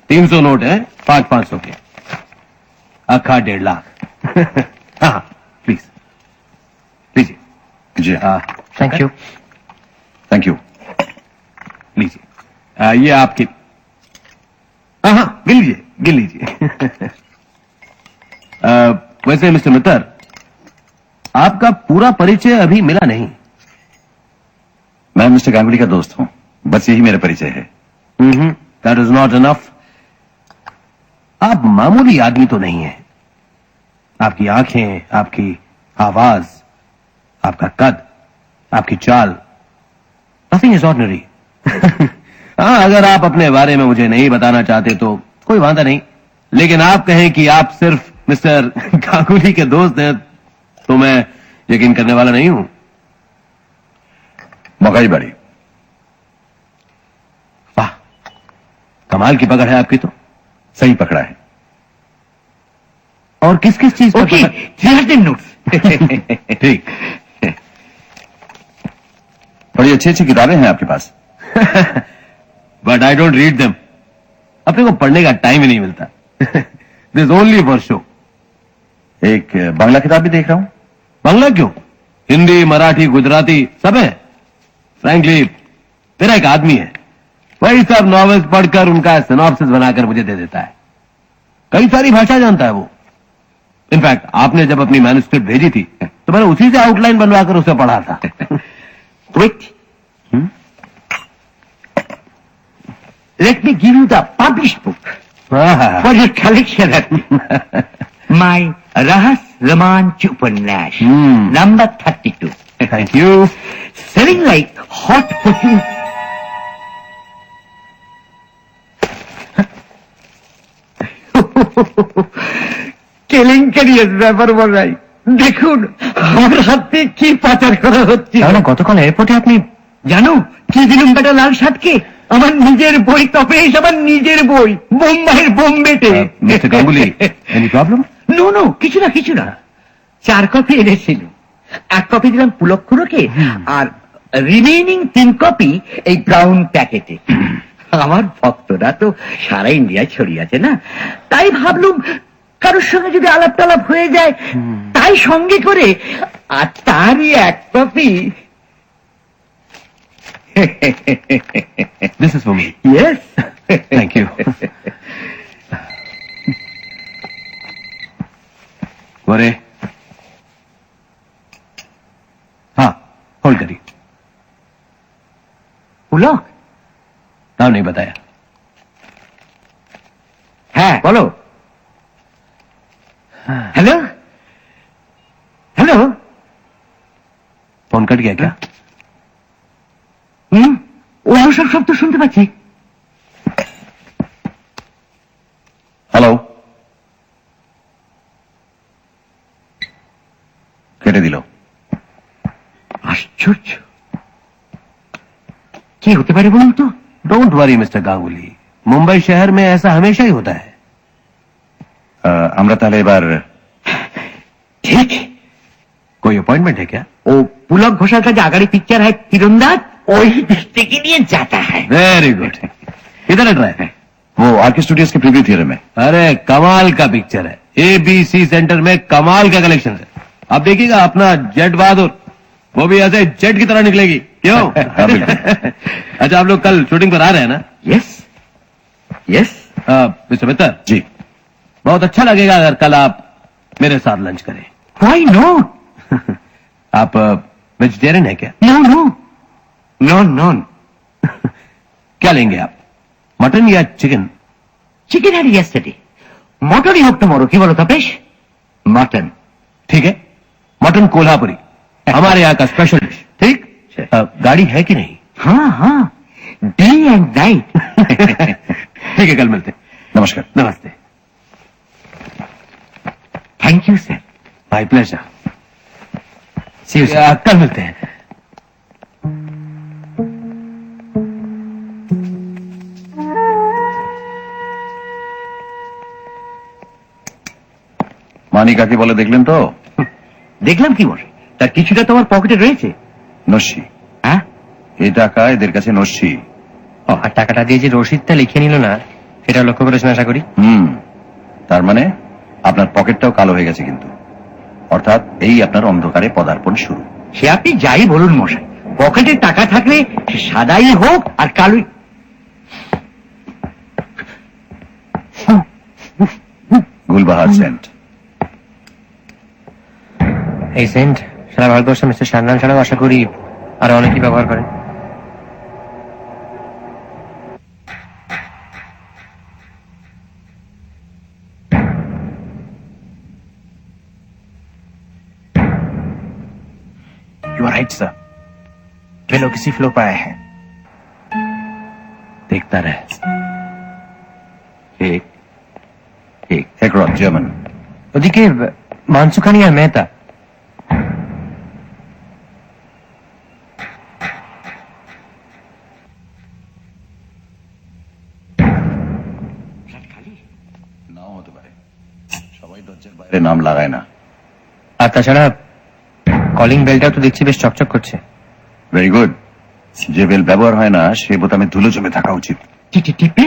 300 note है, 500 के, अक्खा 1.5 लाख। हाँ, प्लीज लीजिए। जी थैंक यू। Thank you. लीजिए। ये आपकी। हाँ, गिन लीजिए, गिन लीजिए। वैसे मिस्टर मित्तर, आपका पूरा परिचय अभी मिला नहीं। मैं मिस्टर गांगुली का दोस्त हूं, बस यही मेरा परिचय है। That is not enough. आप मामूली आदमी तो नहीं है। आपकी आंखें, आपकी आवाज, आपका कद, आपकी चाल, नथिंग इज ऑर्डिनरी। हाँ, अगर आप अपने बारे में मुझे नहीं बताना चाहते तो कोई वांदा नहीं, लेकिन आप कहें कि आप सिर्फ मिस्टर गांगुली के दोस्त हैं तो मैं यकीन करने वाला नहीं हूं। मकाई बाड़ी। वाह, कमाल की पकड़ है आपकी तो। सही पकड़ा है। और किस किस चीज पर ओके, पकड़- 300 नोट्स। ठीक। बड़ी अच्छी अच्छी किताबें हैं आपके पास। But I don't read them. अपने को पढ़ने का टाइम ही नहीं मिलता। This only for show. एक बांग्ला किताब भी देख रहा हूं। बांग्ला क्यों, हिंदी, मराठी, गुजराती सब है। फ्रैंकली, मेरा एक आदमी है, वही सब नॉवेल्स पढ़कर उनका सिनॉप्सिस बनाकर मुझे दे देता है। कई सारी भाषा जानता है वो। इनफैक्ट आपने जब अपनी मैन्युस्क्रिप्ट भेजी थी तो मैंने उसी से आउटलाइन बनवाकर उसे पढ़ा था। Wait. Let me give you the published book for your collection. My Rahas Romanch Upanyash, number 32. Thank you. Selling like hot potato. কেলেঙ্কারি ব্যাপার বলাই। দেখুন আমার হাতে কি পাচার করা হচ্ছে। তাহলে গতকাল এয়ারপোর্টে আপনি জানো কি দিলুম বেটা লাল সাতকে? আমার নিজের বই তপেশ, আমার নিজের বই, বোম্বাইয়ের বোম্বেটে। Mister Ganguly, any problem? No no, কিছু না কিছু না। 4 কপি এনেছিল, 1 কপি দিলাম পুলক্ষরকে, আর রিমেইনিং 3 কপি এই ব্রাউন প্যাকেটে। আমার ভক্তরা তো সারা ইন্ডিয়ায় ছড়িয়ে আছে না, তাই ভাবলুম কারোর সঙ্গে যদি আলাপ টালাপ হয়ে যায় তাই সঙ্গে করে, আর তারই 1 copy. This is for me. Yes, thank you. गोरे, हाँ, होल्ड करिए। পুলক। नाम नहीं बताया। হ্যাঁ বলো। Hello hello. फोन कट गया क्या? ও সব শব্দ শুনতে পাচ্ছি। হ্যালো। কেটে দিল। আশ্চর্য, কি হতে পারে বলুন তো? Don't worry mister Ganguly, Mumbai शहर में ऐसा हमेशा ही होता है। আমরা তাহলে এবার ঠিক। कोई अपॉइंटमेंट है क्या? ও পুলক ঘোষাল का जो आगरी पिक्चर है तीरंदाज, वही देखने के लिए जाता है। Very good. किधर हट रहा है? वो आरके स्टूडियोज के प्रीव्यू थिएटर में। अरे कमाल का पिक्चर है, ABC सेंटर में कमाल का कलेक्शन है। आप देखिएगा, अपना जेट बहादुर वो भी ऐसे जेट की तरह निकलेगी, क्यों? हाँ, बिल्कुल। अच्छा, आप लोग कल शूटिंग पर आ रहे हैं ना? यस यस मिस्टर मित्तर, जी, बहुत अच्छा लगेगा अगर कल आप मेरे साथ लंच करें। Why not? आप वेजिटेरियन है क्या? नो नो नॉन नॉन क्या लेंगे आप, मटन या chicken? Chicken had yesterday, mutton ही হোক tomorrow, কি বলো তপেশ? मटन। ठीक है, मटन कोल्हापुरी हमारे यहाँ का स्पेशल डिश। ठीक? गाड़ी है कि नहीं? हाँ हाँ, डे एंड नाइट। ठीक है, कल मिलते हैं। नमस्कार। नमस्ते। Thank you sir. My pleasure. See you कल मिलते हैं। মানি কাকে বলে দেখলেন তো? দেখলাম কি বসে, তার কিছুটা তোমার পকেটে রয়েছে। নস্যি। হ্যাঁ, এই টাকা এদের কাছে নস্যি। আর টাকাটা দিয়ে যে রসিদটা লিখে নিল না, সেটা লক্ষ্য করেছেন আশা করি। তার মানে আপনার পকেটটাও কালো হয়ে গেছে কিন্তু, অর্থাৎ এই আপনার অন্ধকারে পদার্পণ শুরু। সে আপনি যাই বলুন মশাই, পকেটে টাকা থাকলে সে সাদাই হোক আর কালোই। গুলবাহার সেন্ট। এই সেন্ট সারা ভারতবর্ষে মিস্টার সান্নান ছাড়াও আশা করি আরো অনেকেই ব্যবহার করেন। यू आर राइट सर, वे लोग इसी फ्लोर पर आए हैं। देखता रहे। ঠিক ঠিক। হেকরট, জার্মান। ওদিকে মানসুখানি আর মেহতা। নাও হতে পারে, সবাই দরজার বাইরে নাম লাগায় না। আর তাছাড়া কলিং বেলটাও তো দেখছি বেশ চকচক করছে। Very good. যে বেল ব্যবহার হয় না সে বোতামে ধুলো জমে থাকা উচিত। টিপে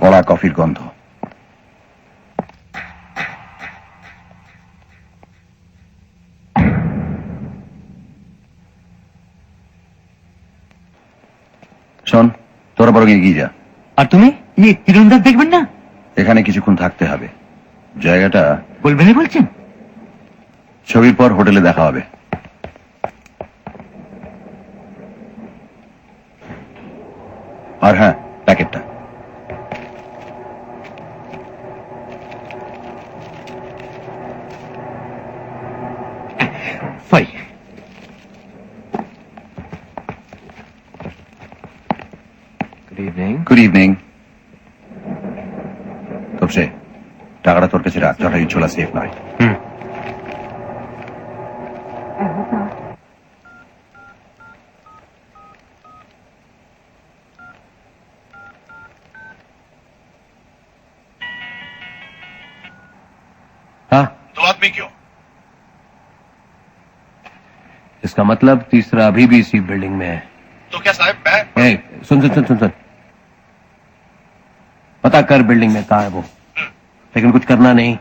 কড়া কফির গন্ধ। শোন, তোরা বরং এগিয়ে যা। আর তুমি? ইয়ে তীরন্দাজ দেখবেন না? এখানে কিছুক্ষণ থাকতে হবে। জায়গাটা বলবেন না বলছেন? ছবির পর হোটেলে দেখা হবে। আর হ্যাঁ, প্যাকেটটা। ফাই। Good evening. Good evening. Topshe, টাকাটা তোর কাছে রাখ, জটায়ু ছোলা সেফ নয়। हाँ, 2 आदमी क्यों? इसका मतलब तीसरा अभी भी इसी बिल्डिंग में है। तो क्या साहब मैं ए, सुन सुन सुन सुन सुन, पता कर बिल्डिंग में कहा है वो, लेकिन कुछ करना नहीं,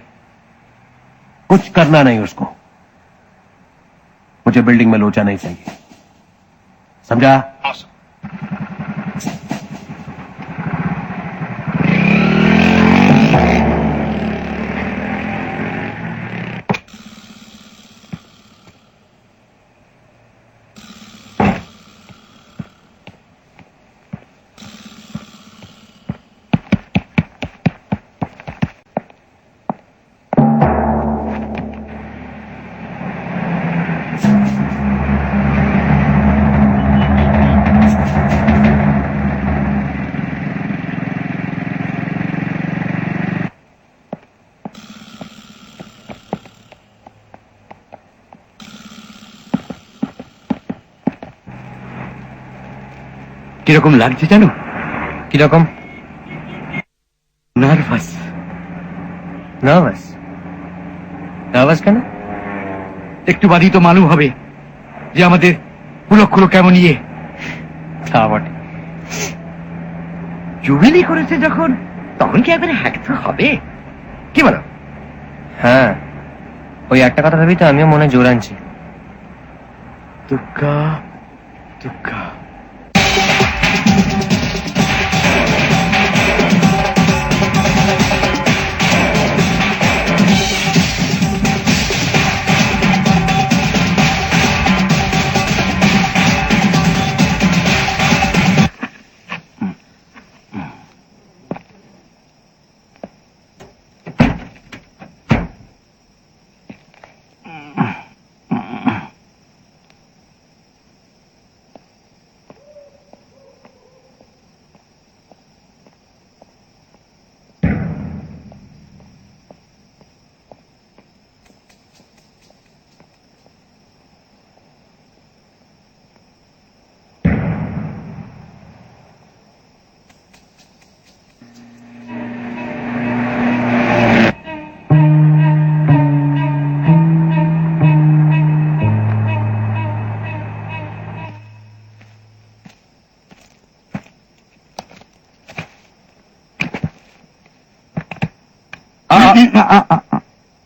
कुछ करना नहीं उसको। मुझे बिल्डिंग में लोचा नहीं चाहिए, समझा? हाँ सर। কিরকম লাগছে জানো? কিরকম? নার্ভাস। নার্ভাস? নার্ভাস কেন? একটু বাদই তো মালুম হবে যে আমাদের উপলক্ষগুলো কেমন ইয়ে। তা বটে। জুবিলি করেছে যখন, তখন কি একবারে হ্যাকতে হবে? কি বলো? হ্যাঁ, ওই একটা কথা ভেবেই তো আমিও মনে জোর আনছি। দুঃখা দুঃখা।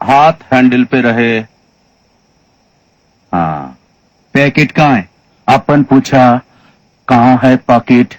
हाथ हैंडल पे रहे। हाँ, पैकेट कहाँ है? अपन पूछा कहाँ है पॉकेट?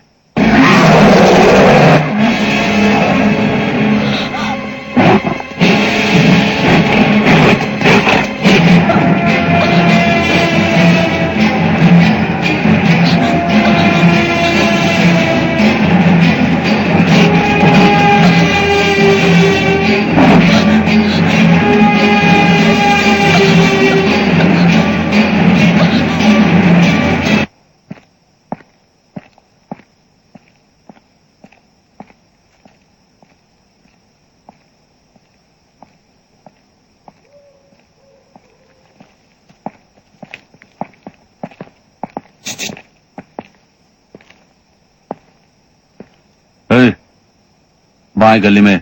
बाएं गली में,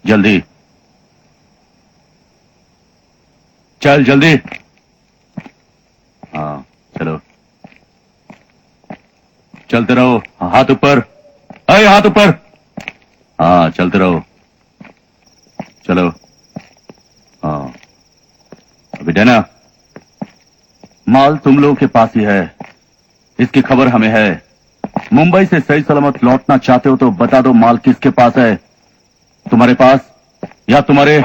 जल्दी चल, जल्दी। हाँ चलो, चलते रहो, हाथ ऊपर, अरे हाथ ऊपर। हाँ चलते रहो, चलो। हाँ अभी देना, माल तुम लोगों के पास ही है, इसकी खबर हमें है। मुंबई से सही सलामत लौटना चाहते हो तो बता दो माल किसके पास है, तुम्हारे पास या तुम्हारे?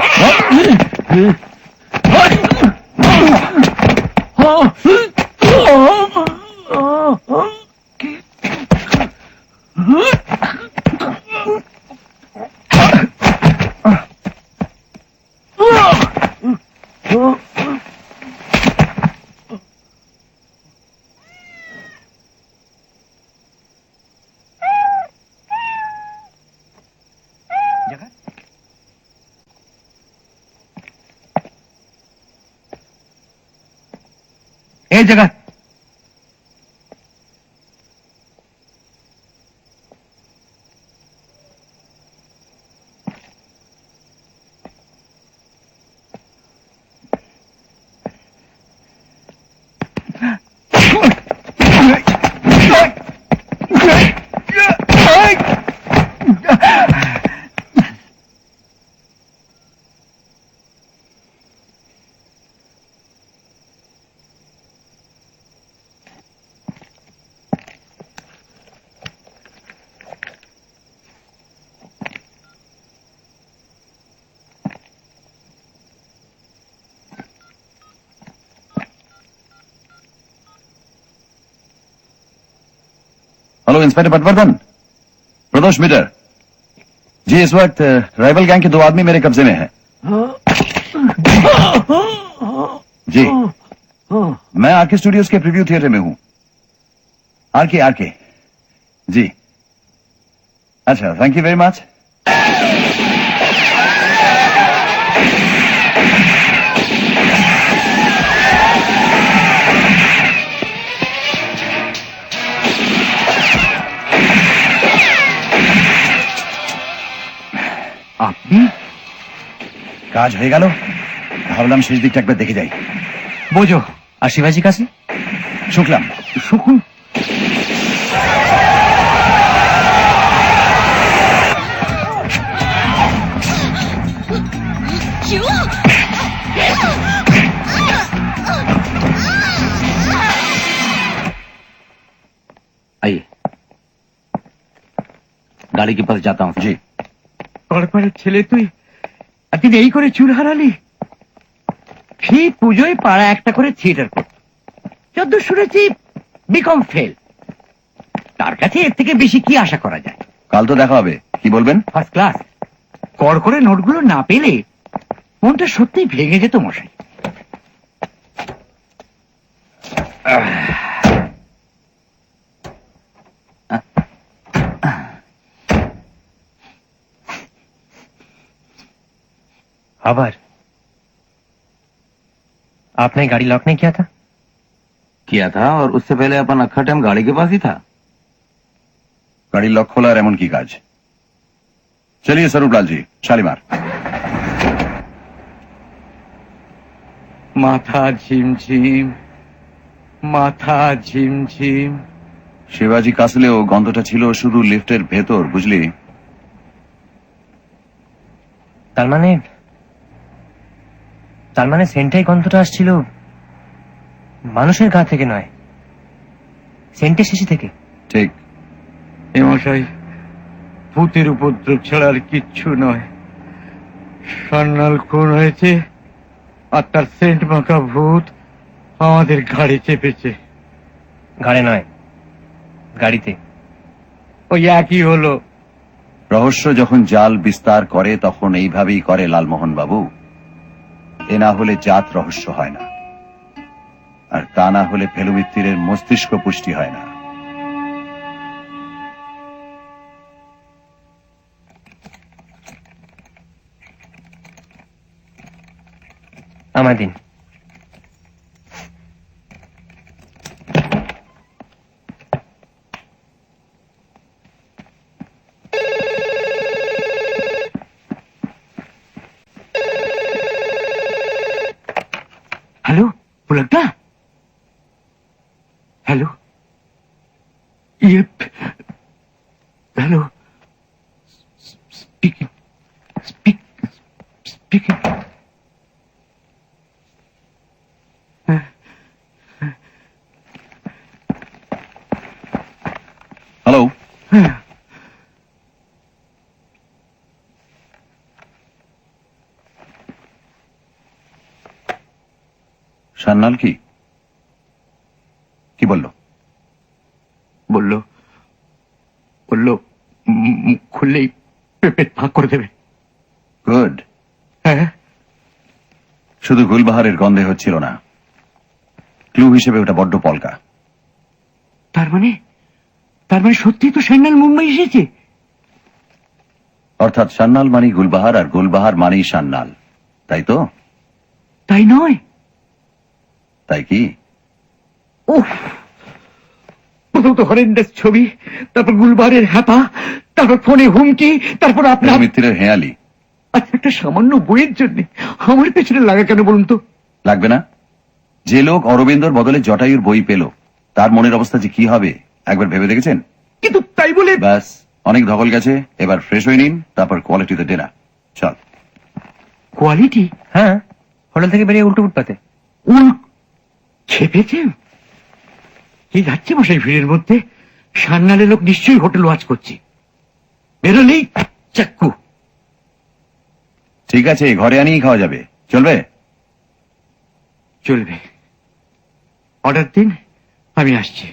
ए जगह हेलो इंस्पेक्टर पटवर्धन, प्रदोष मीटर जी। इस वक्त राइवल गैंग के 2 आदमी मेरे कब्जे में हैं। जी, मैं आरके स्टूडियोज के प्रीव्यू थिएटर में हूं। आरके जी। अच्छा, थैंक यू वेरी मच। आपने কাজ হয়ে গেল, ভাবলাম শেষ দিকটা একবার দেখে যাই। বোঝো, আর শিবাজি কাছে শুকলাম। শুকুন आइए, गाड़ी के पास जाता हूँ। জি। কড়পাড়ের ছেলে তুই একদিন এই করে চুল হারালি। সেই পুজোয় পাড়া একটা করে থিয়েটার করত, যদ্দূর শুনেছি বিকম ফেল। তার কাছে এর থেকে বেশি কি আশা করা যায়? কাল তো দেখা হবে, কি বলবেন? First class. কড় করে নোটগুলো না পেলে মনটা সত্যিই ভেঙে যেত মশাই। আবার आपने गाड़ी लॉक नहीं किया था? किया था, और उससे पहले अपन अक्खा टाइम गाड़ी के पास ही था। গাড়ির লক খোলা আর এমন কি কাজ? চলিয়ে স্বরূপলাল জি, শালিমার। মাথা ঝিমঝিম, মাথা ঝিমঝিম। শিবাজি কাসলেও গন্ধটা ছিল শুধু লিফটের ভেতর, বুঝলি? তার মানে সেন্টাই গন্ধটা আসছিল মানুষের গা থেকে নয়, সেন্টের শেষে থেকে। ঠিক। এ মশাই, ভূতের উপদ্রব ছাড়া আর কিচ্ছু নয়। সান্নাল খুন হয়েছে আর তার সেন্ট মাখা ভূত আমাদের ঘাড়ে চেপেছে। ঘাড়ে নয়, গাড়িতে। ওই একই হলো। রহস্য যখন জাল বিস্তার করে তখন এইভাবেই করে লালমোহন বাবু। এ না হলে জাত রহস্য হয় না, আর তা না হলে ফেলুমিত্তিরের মস্তিষ্ক পুষ্টি হয় না। আমার দিন। হ্যালো পুলকদা, হ্যালো, ইয়ে, hello, speaking, speaking. Hello, Sanyal কি বললো? বললো মুখ খুললেই পেট ফাঁক করে দেবে। গুড। হ্যাঁ, শুধু গুলবাহারের গন্ধে হচ্ছিল না, ক্লু হিসেবে ওটা বড্ড পলকা। তার মানে সত্যি তো সান্নাল মুম্বাই এসেছে। অর্থাৎ সান্নাল মানেই গুলবাহার আর গুলবাহার মানেই সান্নাল, তাই তো? তাই নয়? তাই কি? উফ, প্রথম তো হরেন্ডাস ছবি, তারপর গুলবারের হ্যাপা, তারপর ফোনে হুমকি, তারপর আপনার মিত্রের হেয়ালি। আচ্ছা, একটা সামান্য বইয়ের জন্য আমার পেছনে লাগা কেন বলুন তো? লাগবে না? যে লোক অরবিন্দর বদলে জটায়ুর বই পেল, তার মনের অবস্থা যে কি হবে একবার ভেবে দেখেছেন? কিন্তু তাই বলে ব্যাস, অনেক ধকল গেছে, এবার ফ্রেশ হয়ে নিন, তারপর কোয়ালিটিতে ডিনার। চল। কোয়ালিটি? হ্যাঁ, হোটেল থেকে বেরিয়ে উল্টো ফুটপাতে। খেপেছেন? কি যাচ্ছে মশাই ভিড়ের মধ্যে? সান্নালের লোক নিশ্চয়ই হোটেল ওয়াচ করছে। বেরোলেই চাক্কু। ঠিক আছে, ঘরে আনিয়ে খাওয়া যাবে, চলবে? চলবে। অর্ডার দিন, আমি আসছি।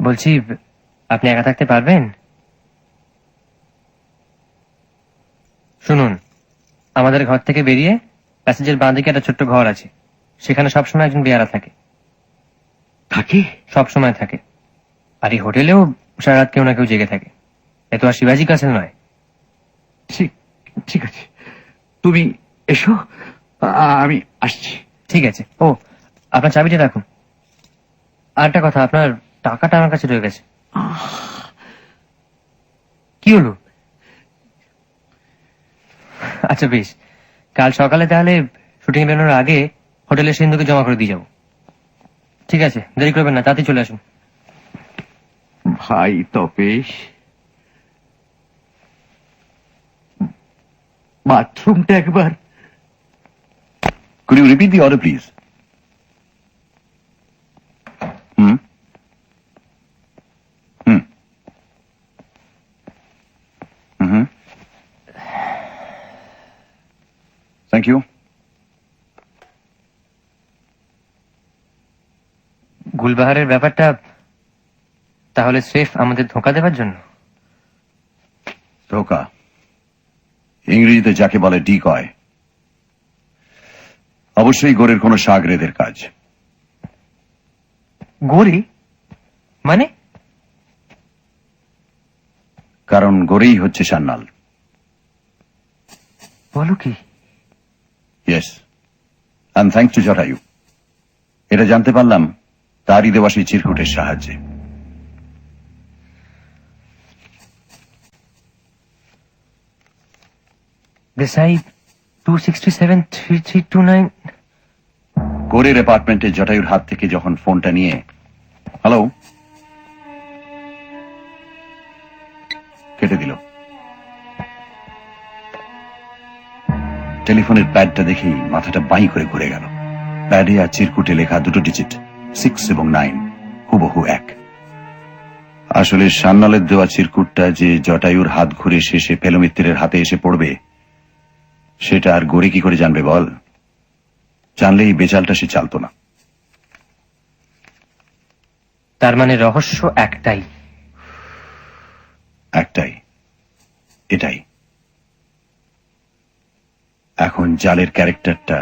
বলছি, আপনি একা থাকতে পারবেন? শুনুন, আমাদের ঘর থেকে বেরিয়ে প্যাসেজের বাঁ দিকে একটা ছোট্ট ঘর আছে, সেখানে সবসময় একজন বেয়ারা থাকে। থাকে? সব সময় থাকে। আর এই হোটেলেও সারা রাত কেউ না কেউ জেগে থাকে। এ তো আর শিবাজি কাসেল নয়। ঠিক ঠিক আছে, তুমি এসো, আমি আসছি। ঠিক আছে। ও, আপনার চাবিটা রাখুন। আর একটা কথা, আপনার টাকাটা আমার কাছে রয়ে গেছে। কি হলো? আচ্ছা বেশ, কাল সকালে তাহলে শুটিং বেরোনোর আগে হোটেলে সিন্ধুকে জমা করে দিয়ে যাবো। ঠিক আছে, দেরি করবেন না, তাড়াতাড়ি চলে আসুন। ভাই তপেশ, বাথরুমটা একবার। Could you repeat the order, please? Hmm? Hmm. Mm-hmm. Thank you. গুলবাহারের ব্যাপারটা তাহলে স্রেফ আমাদের ধোঁকা দেওয়ার জন্য? ধোকা ইংরেজিতে যাকে বলে ডিকয়। অবশ্যই গোরের কোনো সাগরেদের কাজ। গৌরী মানে? কারণ গোরেই হচ্ছে সান্নাল। বলো কি? Yes, and thanks to Jatayu. এটা জানতে পারলাম তারই দেওয়া সেই চিরকুটের সাহায্যে। দেসাই 267-3329। গোরের অ্যাপার্টমেন্টে জটায়ুর হাত থেকে যখন ফোনটা নিয়ে হ্যালো কেটে দিল, টেলিফোনের প্যাডটা দেখেই মাথাটা বাই করে ঘুরে গেল। প্যাডে আর চিরকুটে লেখা দুটো ডিজিট 6 এবং 9 হুবহু এক। আসলে সান্নালের দেওয়া চিরকুটটা যে জটায়ুর হাত ঘুরে শেষে ফেলুমিত্রের হাতে এসে পড়বে সেটা আর গোরে কি করে জানবে বল? জানলে এই বেচালটা সে চালতো না। তার মানে রহস্য একটাই? একটাই, এটাই। এখন জালের ক্যারেক্টারটা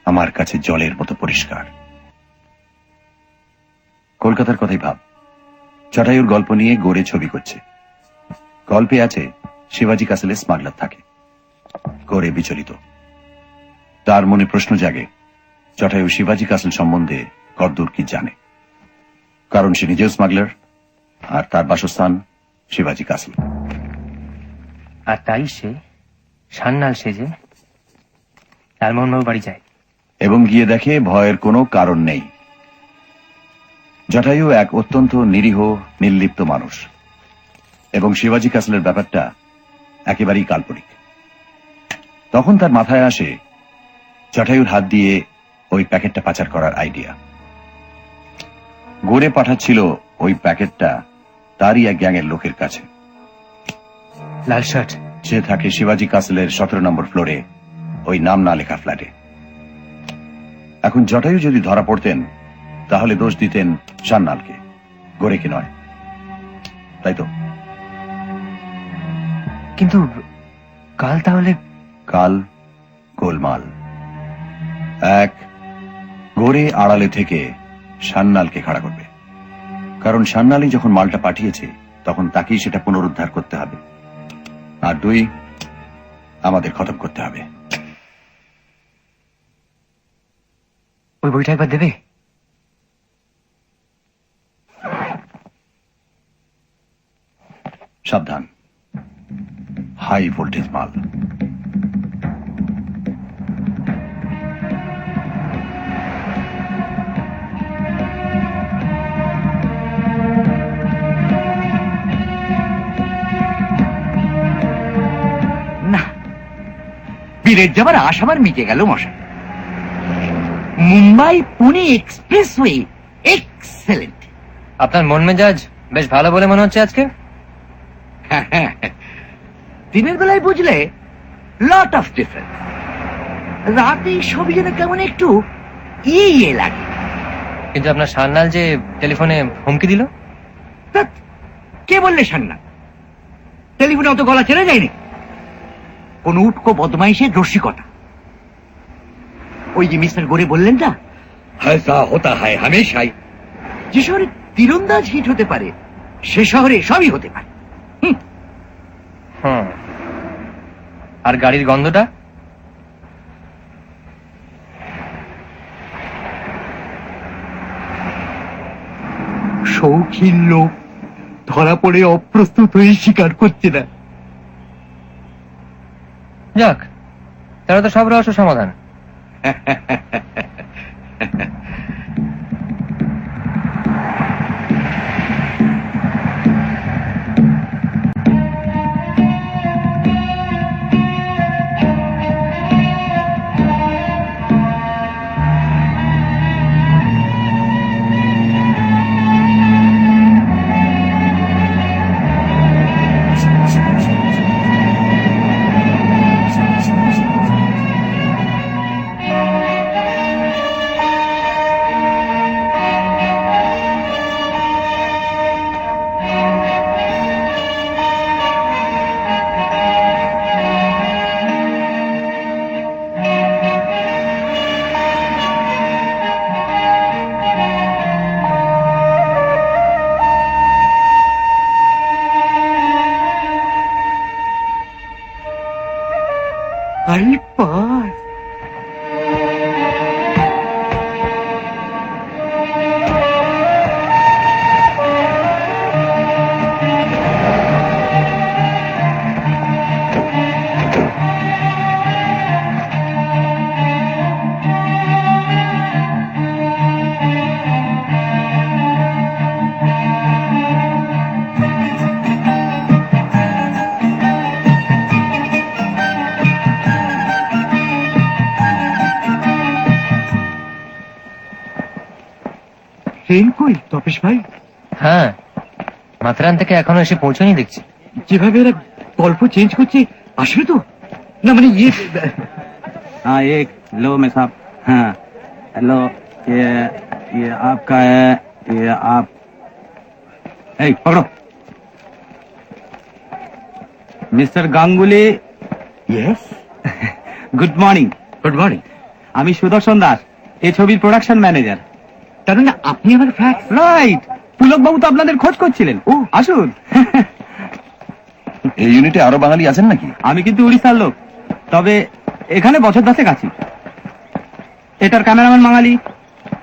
আমার কাছে জলের মতো পরিষ্কার। কলকাতার কথাই ভাব, জটায়ুর গল্প নিয়ে গোরে ছবি করছে। গল্পে আছে শিবাজি কাসেলে স্মাগলার থাকে। গোরে বিচলিত, তার মনে প্রশ্ন জাগে জটায়ু শিবাজি কাসেল সম্বন্ধে কতদূর কি জানে। কারণ সে নিজেও স্মাগলার আর তার বাসস্থান শিবাজি কাসেল। আর তাই সে সান্নাল সেজে তার মোহনবাবু বাড়ি যায় এবং গিয়ে দেখে ভয়ের কোনো কারণ নেই। জটায়ু এক অত্যন্ত নিরীহ নির্লিপ্ত মানুষ এবং শিবাজি কাসলের ব্যাপারটা একেবারেই কাল্পনিক। তখন তার মাথায় আসে জটায়ুর হাত দিয়ে ওই প্যাকেটটা পাচার করার আইডিয়া। গোরে পাঠাচ্ছিল ওই প্যাকেটটা তারই এক গ্যাংয়ের লোকের কাছে। লাল শার্ট। সে থাকে শিবাজি কাসলের 17 নম্বর ফ্লোরে, ওই নাম না লেখা ফ্ল্যাটে। এখন জটায়ু যদি ধরা পড়তেন তাহলে দোষ দিতেন সান্নালকে, গোরেকে নয়, তাই তো? কিন্তু কাল তাহলে? কাল গোলমাল। এক, গোরে আড়ালে থেকে সান্নালকে খাড়া করবে, কারণ সান্নালই যখন মালটা পাঠিয়েছে তখন তাকেই সেটা পুনরুদ্ধার করতে হবে। আর দুই, আমাদের খতম করতে হবে। ওই বইটা একবার দেবে? সাবধান, হাই ভোল্টেজ মাল। না, বীরের যাবার আশ আমার মিটে গেল মশাই। Mumbai Pune expressway excellent. আপনার মন মেজাজ বেশ ভালো বলে মনে হচ্ছে আজকে। দিনের বেলায় বুঝলে লট অফ ডিফারেন্স, রাতে সবই যেন কেমন একটু ইয়ে লাগে। কিন্তু আপনার সান্নাল যে টেলিফোনে হুমকি দিল? ধ্যাৎ, কে বললে সান্না? টেলিফোনে অত গলা ছেড়ে যায়নি। কোন উটকো বদমাইশের রসিকতা। ওই যে মিস্টার গোরে বললেন না, হায়সা হতা হয় হামেশাই। যে শহরে তীরন্দাজ হিট হতে পারে সে শহরে সবই হতে পারে। হুম। আর গাড়ির গন্ধটা? শৌখিন লোক ধরা পড়ে অপ্রস্তুত হয়ে স্বীকার করছে না। যাক, তারা তো সব রহস্য সমাধান। আলপাস ট্রেন কই তপেশ ভাই? হ্যাঁ, মাথেরান থেকে এখনো এসে পৌঁছনি দেখছি। যেভাবে এরা গল্প চেঞ্জ করছে, আসবে তো? না মানে ইয়ে हाँ एक लो मैं साहब। हाँ हेलो, ये आपका है, ये आप पकड़ो। Mister Ganguly. Yes, good morning. Good morning. আমি সুদর্শন দাস, এই ছবির প্রোডাকশন ম্যানেজার। তার মানে আপনি আমার ফ্যাক্স? রাইট, পুলক বাবু তো আপনাদের খোঁজ করছিলেন। ও আসুন। এই ইউনিটে আরো বাঙালি আছেন নাকি? আমি কিন্তু উড়িষ্যার লোক, তবে এখানে বছর 10 আছি। এটার ক্যামেরাম্যান বাঙালি,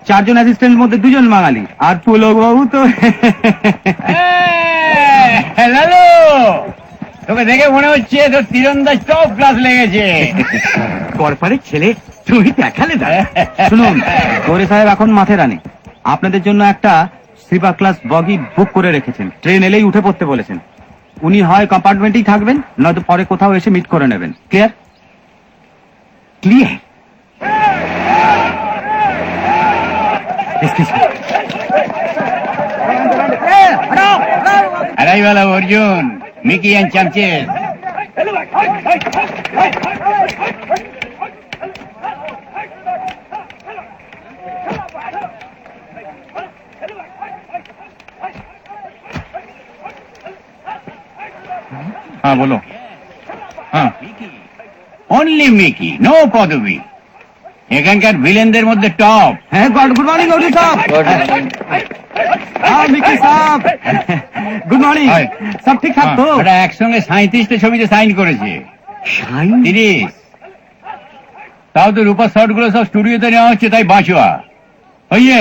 4 জন অ্যাসিস্ট্যান্টের মধ্যে 2 জন বাঙালি, আর পুলক বাবু তো হ্যালো, তোকে দেখে মনে হচ্ছে তোর তীরন্দাজ টপ ক্লাস লেগেছে। কর্পোরেট ছেলে, তুমি দেখালে না। শুনুন, গৌরী সাহেব এখন মাথেরানে আপনাদের জন্য একটা স্লিপার ক্লাস বগি বুক করে রেখেছেন। ট্রেন এলেই উঠে পড়তে বলেছেন। উনি হয় কম্পার্টমেন্টেই থাকবেন, নয়তো পরে কোথাও এসে মিট করে নেবেন। Clear? Clear. Arrival of Arjun, Mickey and Chamches. हाँ बोलो। हाँ ओनली मिकी, नो पदवी। এখানকার ভিলেনদের মধ্যে টপ। হ্যাঁ, গুড মর্নিং গৌরী সাহেব। হ্যাঁ মিকি সাহেব, গুড মর্নিং। হাই। সব ঠিকঠাক তো? ওরা একসঙ্গে 37টা ছবিতে সাইন করেছে। 30। তাও তো রূপার শর্ট গুলো সব স্টুডিওতে নেওয়া হচ্ছে, তাই বাঁচোয়া। ওই যে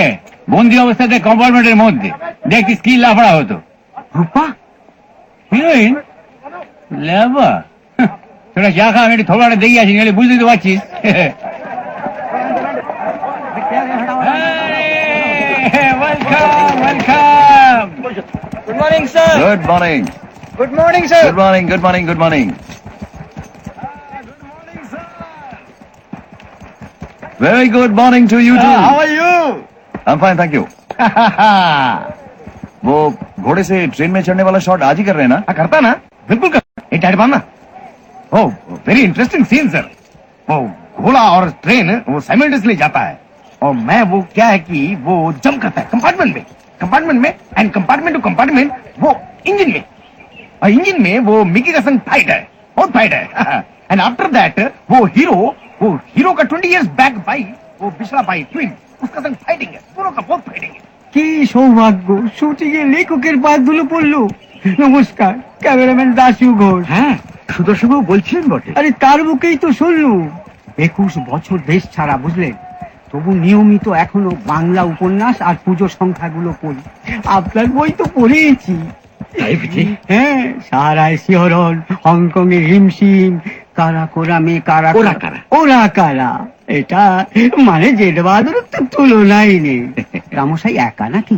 বন্দি অবস্থাতে কম্পার্টমেন্টের মধ্যে দেখি স্কিল লাফড়া হতো। রূপা হিরোইন লেবা, তোরা যা খা, আমি একটু থোড়াটা দেখে আসি, নাহলে বুঝতে তো পারছিস। Welcome welcome. Good morning sir. Good morning. Good morning sir. Good morning, good morning, good morning. Very good morning to you too. How are you? I'm fine, thank you. वो घोड़े से ट्रेन में चढ़ने वाला शॉट आज ही कर रहे हैं ना? करता ना, बिल्कुल कर। टाइट बांधना। ओ वेरी इंटरेस्टिंग सीन सर। वो घोड़ा और ट्रेन वो साइमल्टेनियसली जाता है, और मैं वो क्या है कि वो जंप करता है कंपार्टमेंट में एंड कंपार्टमेंट टू कंपार्टमेंट वो इंजन में, और इंजन में वो मिकी का संग फाइट है, बहुत फाइट है। एंड आफ्टर दैट वो हीरो का 20 years बैक भाई, वो पिछला भाई ट्विन, उसका संग फाइटिंग है, दोनों का बहुत फाइटिंग है। কি সৌভাগ্য, শুটিং এ লেখকের পা দুলো পড়লো। নমস্কার, ক্যামেরাম্যান দাশু ঘোষ। হ্যাঁ, সুদর্শনবাবু বলছিলেন বটে। আরে তার মুখেই তো শুনলুম। 21 বছর দেশ ছাড়া, বুঝলেন, তবু নিয়মিত এখনো বাংলা উপন্যাস আর পুজো সংখ্যাগুলো পড়ি। আপনার বই তো পড়েছি। তাই বুঝি? হ্যাঁ, সারায় শিহরণ, হংকং এর হিমশিম, কারা কোরামে কারা ওরা কারা? ওরা কারা, এটা মানে জেড বাহাদুর তো তুলনাই নেই। রামসাই একা নাকি?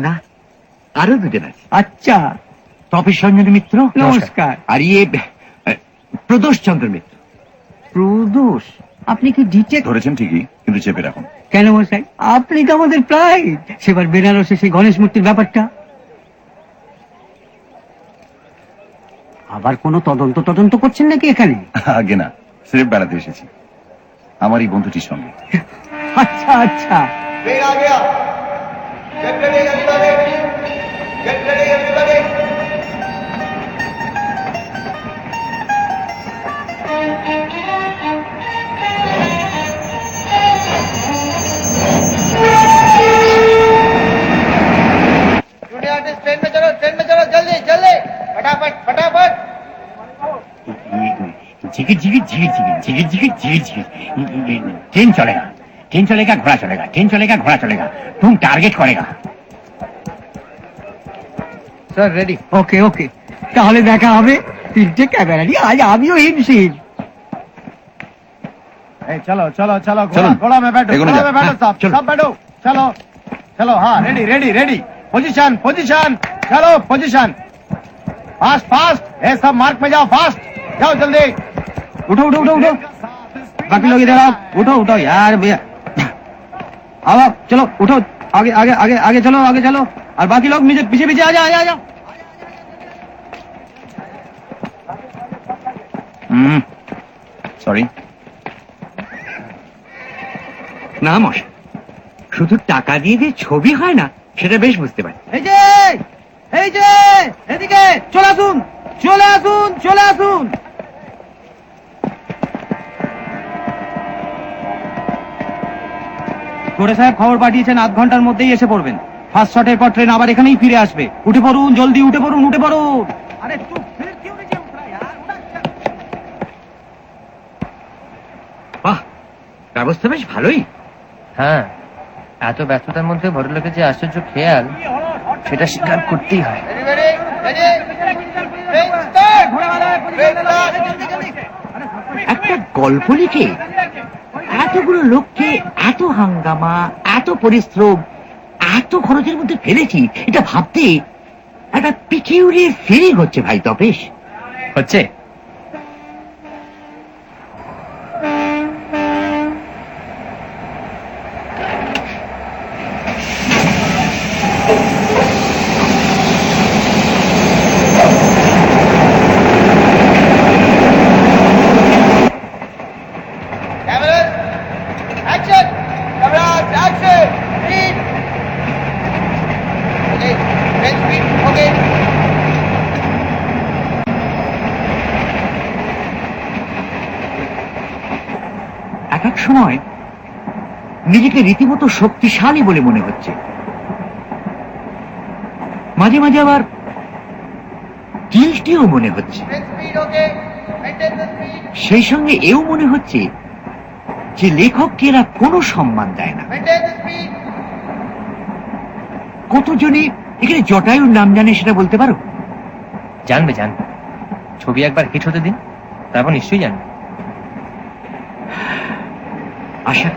না, আরো দুজন আছে। আচ্ছা, তপেশ রঞ্জন মিত্র, নমস্কার। আর ইয়ে প্রদোষ চন্দ্র মিত্র। প্রদোষ, আপনি কি ডিটেক্ট? ধরেছেন ঠিকই, কিন্তু চেপে রাখুন। কেন মশাই, আপনি তো আমাদের প্রায় সেবার বেনারসে সেই গণেশ মূর্তির ব্যাপারটা। আবার কোনো তদন্ত করছেন নাকি এখানে? আগে না, স্রেফ বেড়াতে এসেছি আমার এই বন্ধুটির সঙ্গে। আচ্ছা আচ্ছা, झिगिर झिगिर झिगिर झिगिर झिगिर झिगिर झिगिर झिगिर ट्रेन चलेगा, ट्रेन चलेगा, घोड़ा चलेगा, ट्रेन चलेगा, घोड़ा चलेगा, तुम टारगेट करेगा। Sir ready. ওকে ওকে, তাহলে দেখা হবে। 3টে ক্যামেরা নিয়ে আজ আমিও হিমশিম। चलो चलो चलो चलो, घोड़ा में बैठो, एगोने घोड़ा जाओ। में बैठो, हाँ, सब सब बैठो, चलो चलो, हाँ ready ready ready, position position, चलो पोजीशन, फास्ट फास्ट, ये सब मार्क में जाओ, फास्ट जाओ जल्दी। उठो उठो उठो उठो, बाकी लोग इधर आओ। उठो उठो यार भैया, आओ आओ, चलो उठो, आगे आगे आगे आगे चलो, आगे चलो, और बाकी लोग पीछे पीछे पीछे आ जाओ आ जाओ। সরি। না মশাই, শুধু টাকা দিয়ে যে ছবি হয় না, সেটা বেশ বুঝতে পারি। এই যে এদিকে চলে আসুন, চলে আসুন, চলে আসুন। গোড়ে সাহেব খবর পাঠিয়েছেন, আধ ঘন্টার মধ্যেই এসে পড়বেন। ফার্স্ট শটের পর ট্রেন আবার এখানেই ফিরে আসবে। উঠে পড়ুন, জলদি উঠে পড়ুন, উঠে পড়ুন। আরে তুই ফির কিউ নিচে উতরা यार, বাহ, ব্যবস্থা বেশ ভালোই। হ্যাঁ, এত ব্যস্ততার মধ্যে ভদ্রলোকের যে আশ্চর্য খেয়াল, সেটা স্বীকার করতেই হয়। একটা গল্প লিখে এতগুলো লোককে এত হাঙ্গামা, এত পরিশ্রম, এত খরচের মধ্যে ফেলেছি, এটা ভাবতে একটা পিকিউরিয়ার ফিলিং হচ্ছে ভাই তপেশ। হচ্ছে এক এক সময় নিজেকে রীতিমতো শক্তিশালী বলে মনে হচ্ছে, মাঝে মাঝে আবার গিল্টিও মনে হচ্ছে। সেই সঙ্গে এও মনে হচ্ছে যে লেখককে এরা কোনো সম্মান দেয় না। কতজনই এখানে জটায়ুর নাম জানে সেটা বলতে পারো? জানবে, ছবি একবার হিট হতে দিন, তারপর নিশ্চয়ই জানবে। আশা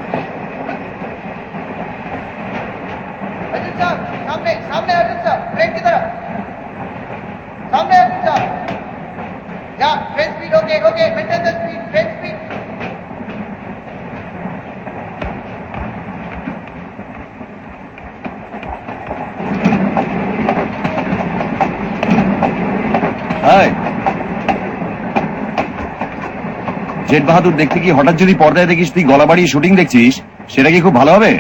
सामने सामने अर्जुन साहब, ट्रेन की तरफ सामने अर्जुन साहब, या train speed okay okay, maintain the speed, train speed. Hi, জেড বাহাদুর দেখতে কি হঠাৎ যদি পর্দায় দেখিস তুই গলা বাড়িয়ে শুটিং দেখছিস, সেটা কি খুব ভালো হবে?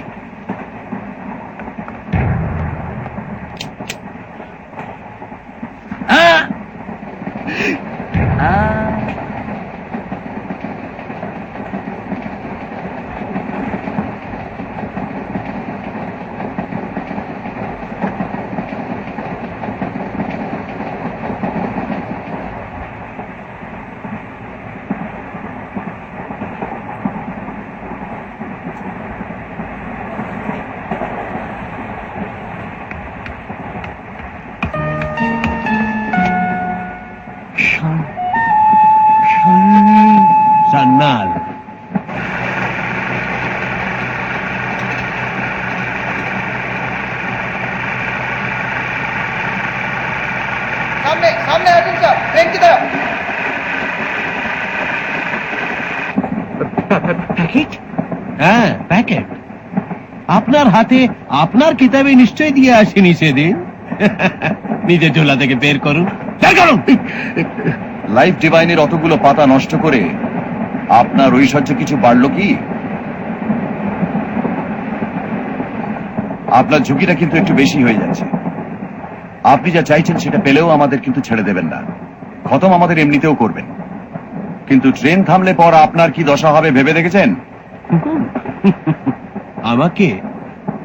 সান্নাল। सामने सामने अर्जुन सर ट्रेन की तरफ প্যাকেট হ্যাঁ, প্যাকেট আপনার হাতে আপনার কিতাবে নিশ্চয় দিয়ে আসেনি সেদিন। নিজের ঝোলা থেকে বের করুন, বের করুন। লাইফ ডিভাইনের অতগুলো পাতা নষ্ট করে আপনার ঐশ্বর্য কিছু বাড়লো কি? আপনার ঝুঁকিটা কিন্তু একটু বেশি হয়ে যাচ্ছে। আপনি যা চাইছেন সেটা পেলেও আমাদের কিন্তু ছেড়ে দেবেন না, খতম আমাদের এমনিতেও করবেন। কিন্তু ট্রেন থামলে পর আপনার কি দশা হবে ভেবে দেখেছেন? আমাকে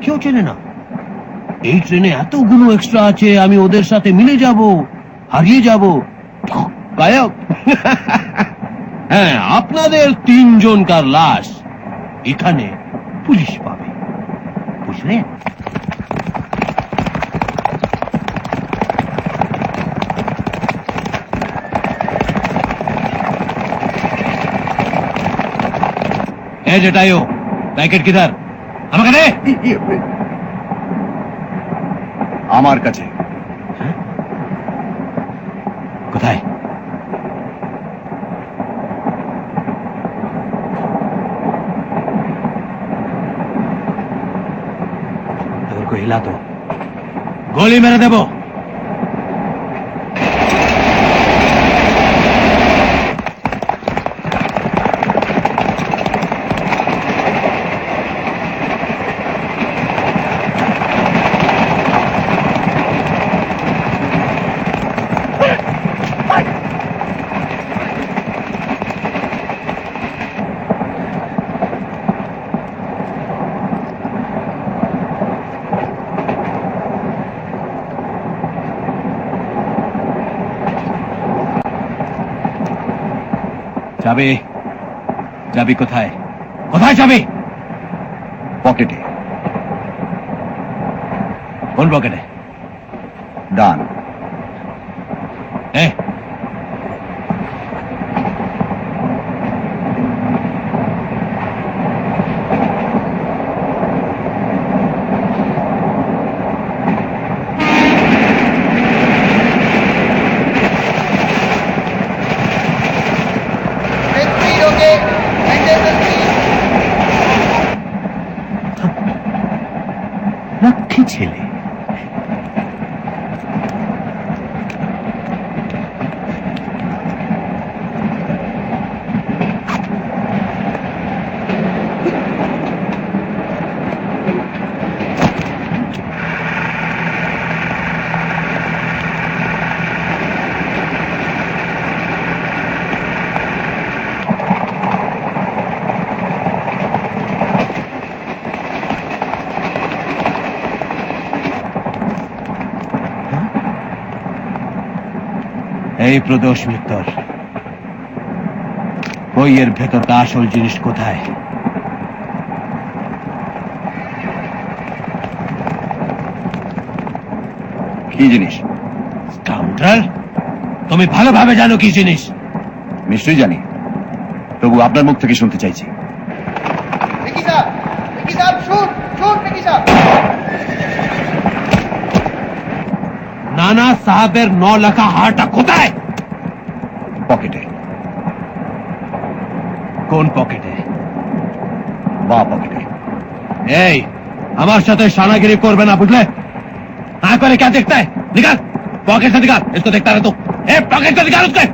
কেউ চেনে না। এই ট্রেনে এতগুলো এক্সট্রা আছে, আমি ওদের সাথে মিলে যাব, হারিয়ে যাব, গায়ক। হ্যাঁ, আপনাদের 3 জনকার লাশ এখানে পুলিশ পাবে, বুঝলেন? জটায়ু, প্যাকেট কিধার? আমাকে দে। আমার কাছে। কোথায়? अगर कोई हिला तो गोली मेरे देबो। চাবি, চাবি কোথায়? কোথায় চাবি? পকেটে। কোন পকেটে? ডান। এ train speed okay maintain the speed লক্ষ্মী ছেলে। এই প্রদোষ মিত্তর, বইয়ের ভেতরটা আসল জিনিস কোথায়? কি জিনিস? স্কাউন্ডার, তুমি ভালোভাবে জানো কি জিনিস। নিশ্চয়ই জানি, তবু আপনার মুখ থেকে শুনতে চাইছি। विकी साहब शूट शूट विकी साहब নানা সাহেবের 9 লাখ হারটা কোথায়? পকেটে। কোন পকেটে? বাঁ পকেটে। এই, আমার সাথে शानागिरी করবে না, বুঝলে? हाँ करे क्या देखता है? निकाल पॉकेट से, निकाल इसको। देखता रहे तू। ए, पॉकेट से निकाल उसके।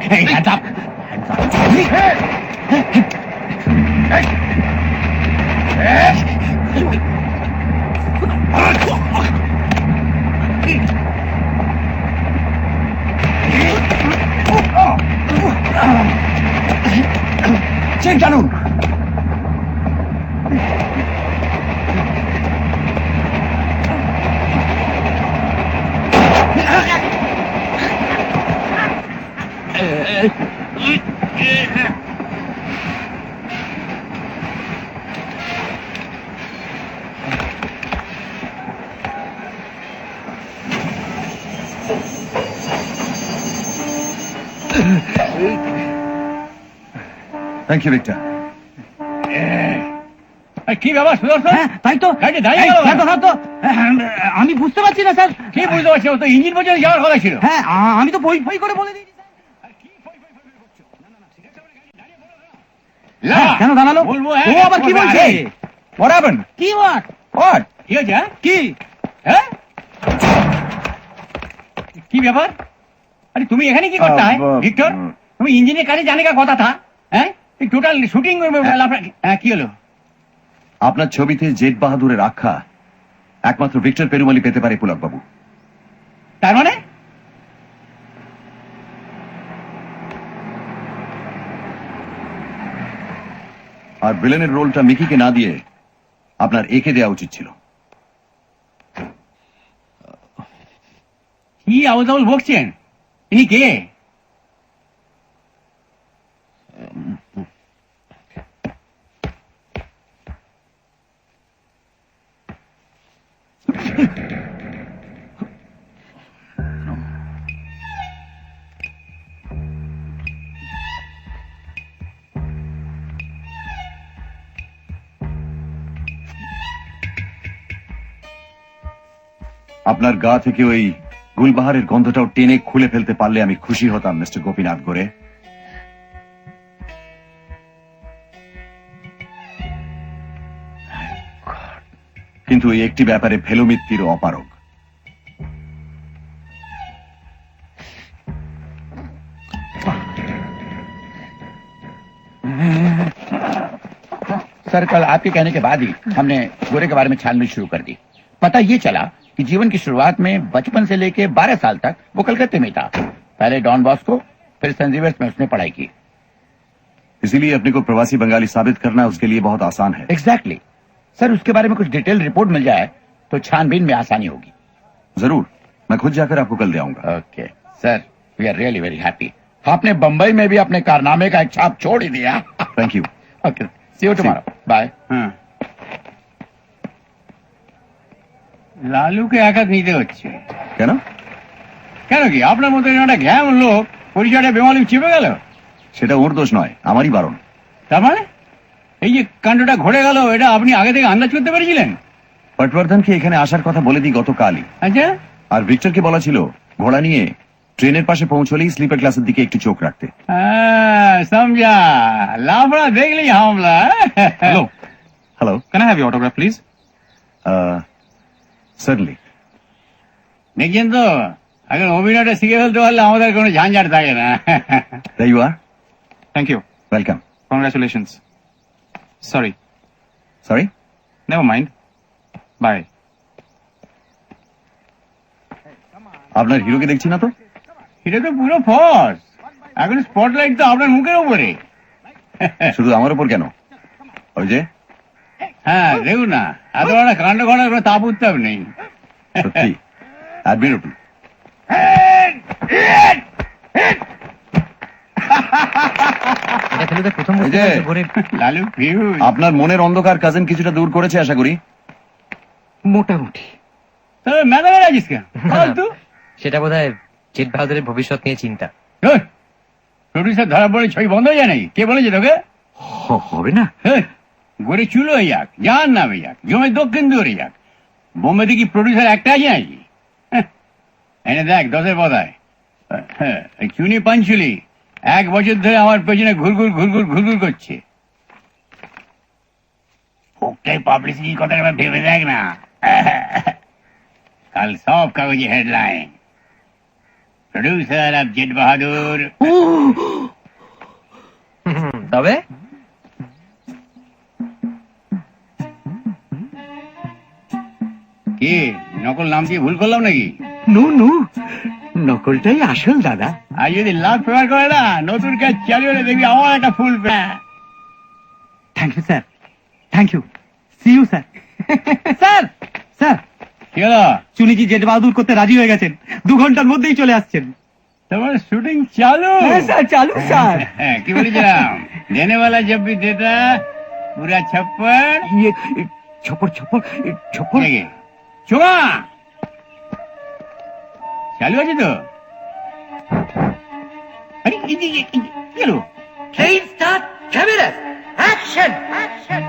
Hey, hands up. Hands up. চেন টানুন। Thank you Victor. এই, কি ব্যাপার সুদর্শন? হ্যাঁ তাই তো গাড়িটা দাঁড়িয়ে এই, গেল স্যার তো, স্যার তো, আমি বুঝতে পারছি না স্যার। কি বুঝতে পারছি না, তো ইঞ্জিন পর্যন্ত যাওয়ার কথা ছিল। হ্যাঁ আমি তো বই ফই করে বলে দিয়েছি স্যার। না, কেন দাঁড়ালো? বলবো, ও আবার কি বলছে? What happened? কি ওয়াট? What? কি হয়েছে, হ্যাঁ? কি? হ্যাঁ? কি ব্যাপার? আরে তুমি এখানে কি করতে হয় ভিক্টর? তুমি ইঞ্জিনের কাছে জানে কা কথা থা? হ্যাঁ, টোটাল শুটিং কি হলো? আপনার ছবিতে জেট বাহাদুরের আখ্যা একমাত্র ভিক্টর পেরুমালি পেতে পারে পুলক বাবু। তার মানে আর ভিলেনের রোলটা মিকিকে না দিয়ে আপনার একে দেওয়া উচিত ছিল। কি আউল তাউল বকছেন? ইনি কে? আপনার গা থেকে ওই গুলবাহারের গন্ধটাও টেনে খুলে ফেলতে পারলে আমি খুশি হতাম মিস্টার গোপীনাথ গোরে। কিন্তু এই একটি ব্যাপারে ভেলুমিত্তির অপারগ। सर कल आपके कहने के बाद ही हमने गोरे के बारे में छानबीन शुरू कर दी। पता ये चला कि जीवन की शुरुआत में बचपन से लेके 12 साल तक वो कलकत्ते में था। पहले डॉन बॉस्को, फिर सेंट जेवियर्स में उसने पढ़ाई की। इसीलिए अपने को प्रवासी बंगाली साबित करना उसके लिए बहुत आसान है। एग्जैक्टली सर, उसके बारे में कुछ डिटेल रिपोर्ट मिल जाए तो छानबीन में आसानी होगी। जरूर, मैं खुद जाकर आपको कल दे आऊंगा। Okay sir, we are really very happy. आपने बंबई में भी अपने कारनामे का एक छाप छोड़ ही दिया। Thank you. Okay, see you tomorrow, bye. লালুকে একা নিতে হচ্ছে কেন? কেন কি আপনার মতো একটা ঘ্যাম লোক পরিচয়টা বেমালুম চেপে গেল? সেটা ওর দোষ নয়, আমারই বারণ। তার মানে এই যে কাণ্ডটা ঘটে গেল এটা আপনি আগে থেকে আন্দাজ করতে পেরেছিলেন? পটবর্ধনকে এখানে আসার কথা বলে দিই গতকালই। আচ্ছা, আর ভিক্টরকে বলা ছিল ঘোড়া নিয়ে ট্রেনের পাশে পৌঁছলেই স্লিপার ক্লাসের দিকে একটু চোখ রাখতে। হ্যাঁ, সমঝা। লাফড়া দেখলেই হামলা। Hello. Hello. Can I have your autograph, please? সার্টনলি। দেখছেন তো, এখন অভিনয়টা শিখে ফেলতে পারলে আমাদের কোনো ঝাঞ্ঝাট থাকে না। There you are. Thank you. Welcome. Congratulations. Sorry. Sorry? Never mind. Bye. আপনার হিরোকে দেখছি না তো। এটা তো পুরো ফস। এখন স্পটলাইট তো আপনার মুখের উপরে। শুধু আমার উপর কেন? ওই যে হ্যাঁ, দেখুন না, এত বড় কাণ্ড করার কোনো তাপ উত্তাপ নেই। সত্যি অ্যাডমিরেবল। এটা ফেলুদা প্রথম এই বুঝতে যে- পারছে ঘোরে লালু ফিউজ। আপনার মনের অন্ধকার কাজিন কিছুটা দূর করেছে আশা করি। মোটামুটি। তবে মেধাবে রাখিস কেন? ফালতু। সেটা বোধহয় জেট বাহাদুরের ভবিষ্যৎ নিয়ে চিন্তা। প্রডিউসার ধরা পড়ে ছবি বন্ধ হয়ে যায় নাকি? কে বলেছে তোকে? হবে না। গড়ে চুলো হয়ে যাক, যার নামে যাক, জমে দক্ষিণ দূরে যাক, বোম্বেতে কি প্রডিউসার একটা আছে নাকি? এনে দেখ 10-এর পদায় চুনি পাঞ্চুলি 1 বছর ধরে আমার পেছনে ঘুরঘুর ঘুরঘুর ঘুরঘুর করছে। ওটাই পাবলিসিটির কথা এবার ভেবে দেখ না। কাল সব কাগজে হেডলাইন। प्रोड्यूसर ऑफ जेट बहादुर তবে কি নকল নাম দিয়ে ভুল করলাম নাকি? নো নো, নকলটাই আসল দাদা। আর যদি লাভ ফেভার করে না, নতুন কাজ চালু হলে দেখবি আমার একটা ফুল thank you sir, thank you, see you sir. Sir sir, কি হলো? চুনিজি জেট বাহাদুর করতে রাজি হয়ে গেছেন, 2 ঘন্টার মধ্যেই চলে আসছেন। তোমার শুটিং চালু? হ্যাঁ স্যার, চালু স্যার। হ্যাঁ, কি বলেছিলাম? দেনে वाला जब भी देता पूरा छप्पर ইয়ে, ছপর ছপর ছপর। নাকি চোখা চালু আছে তো? আরে কি গেল? Train start, cameras, action, action.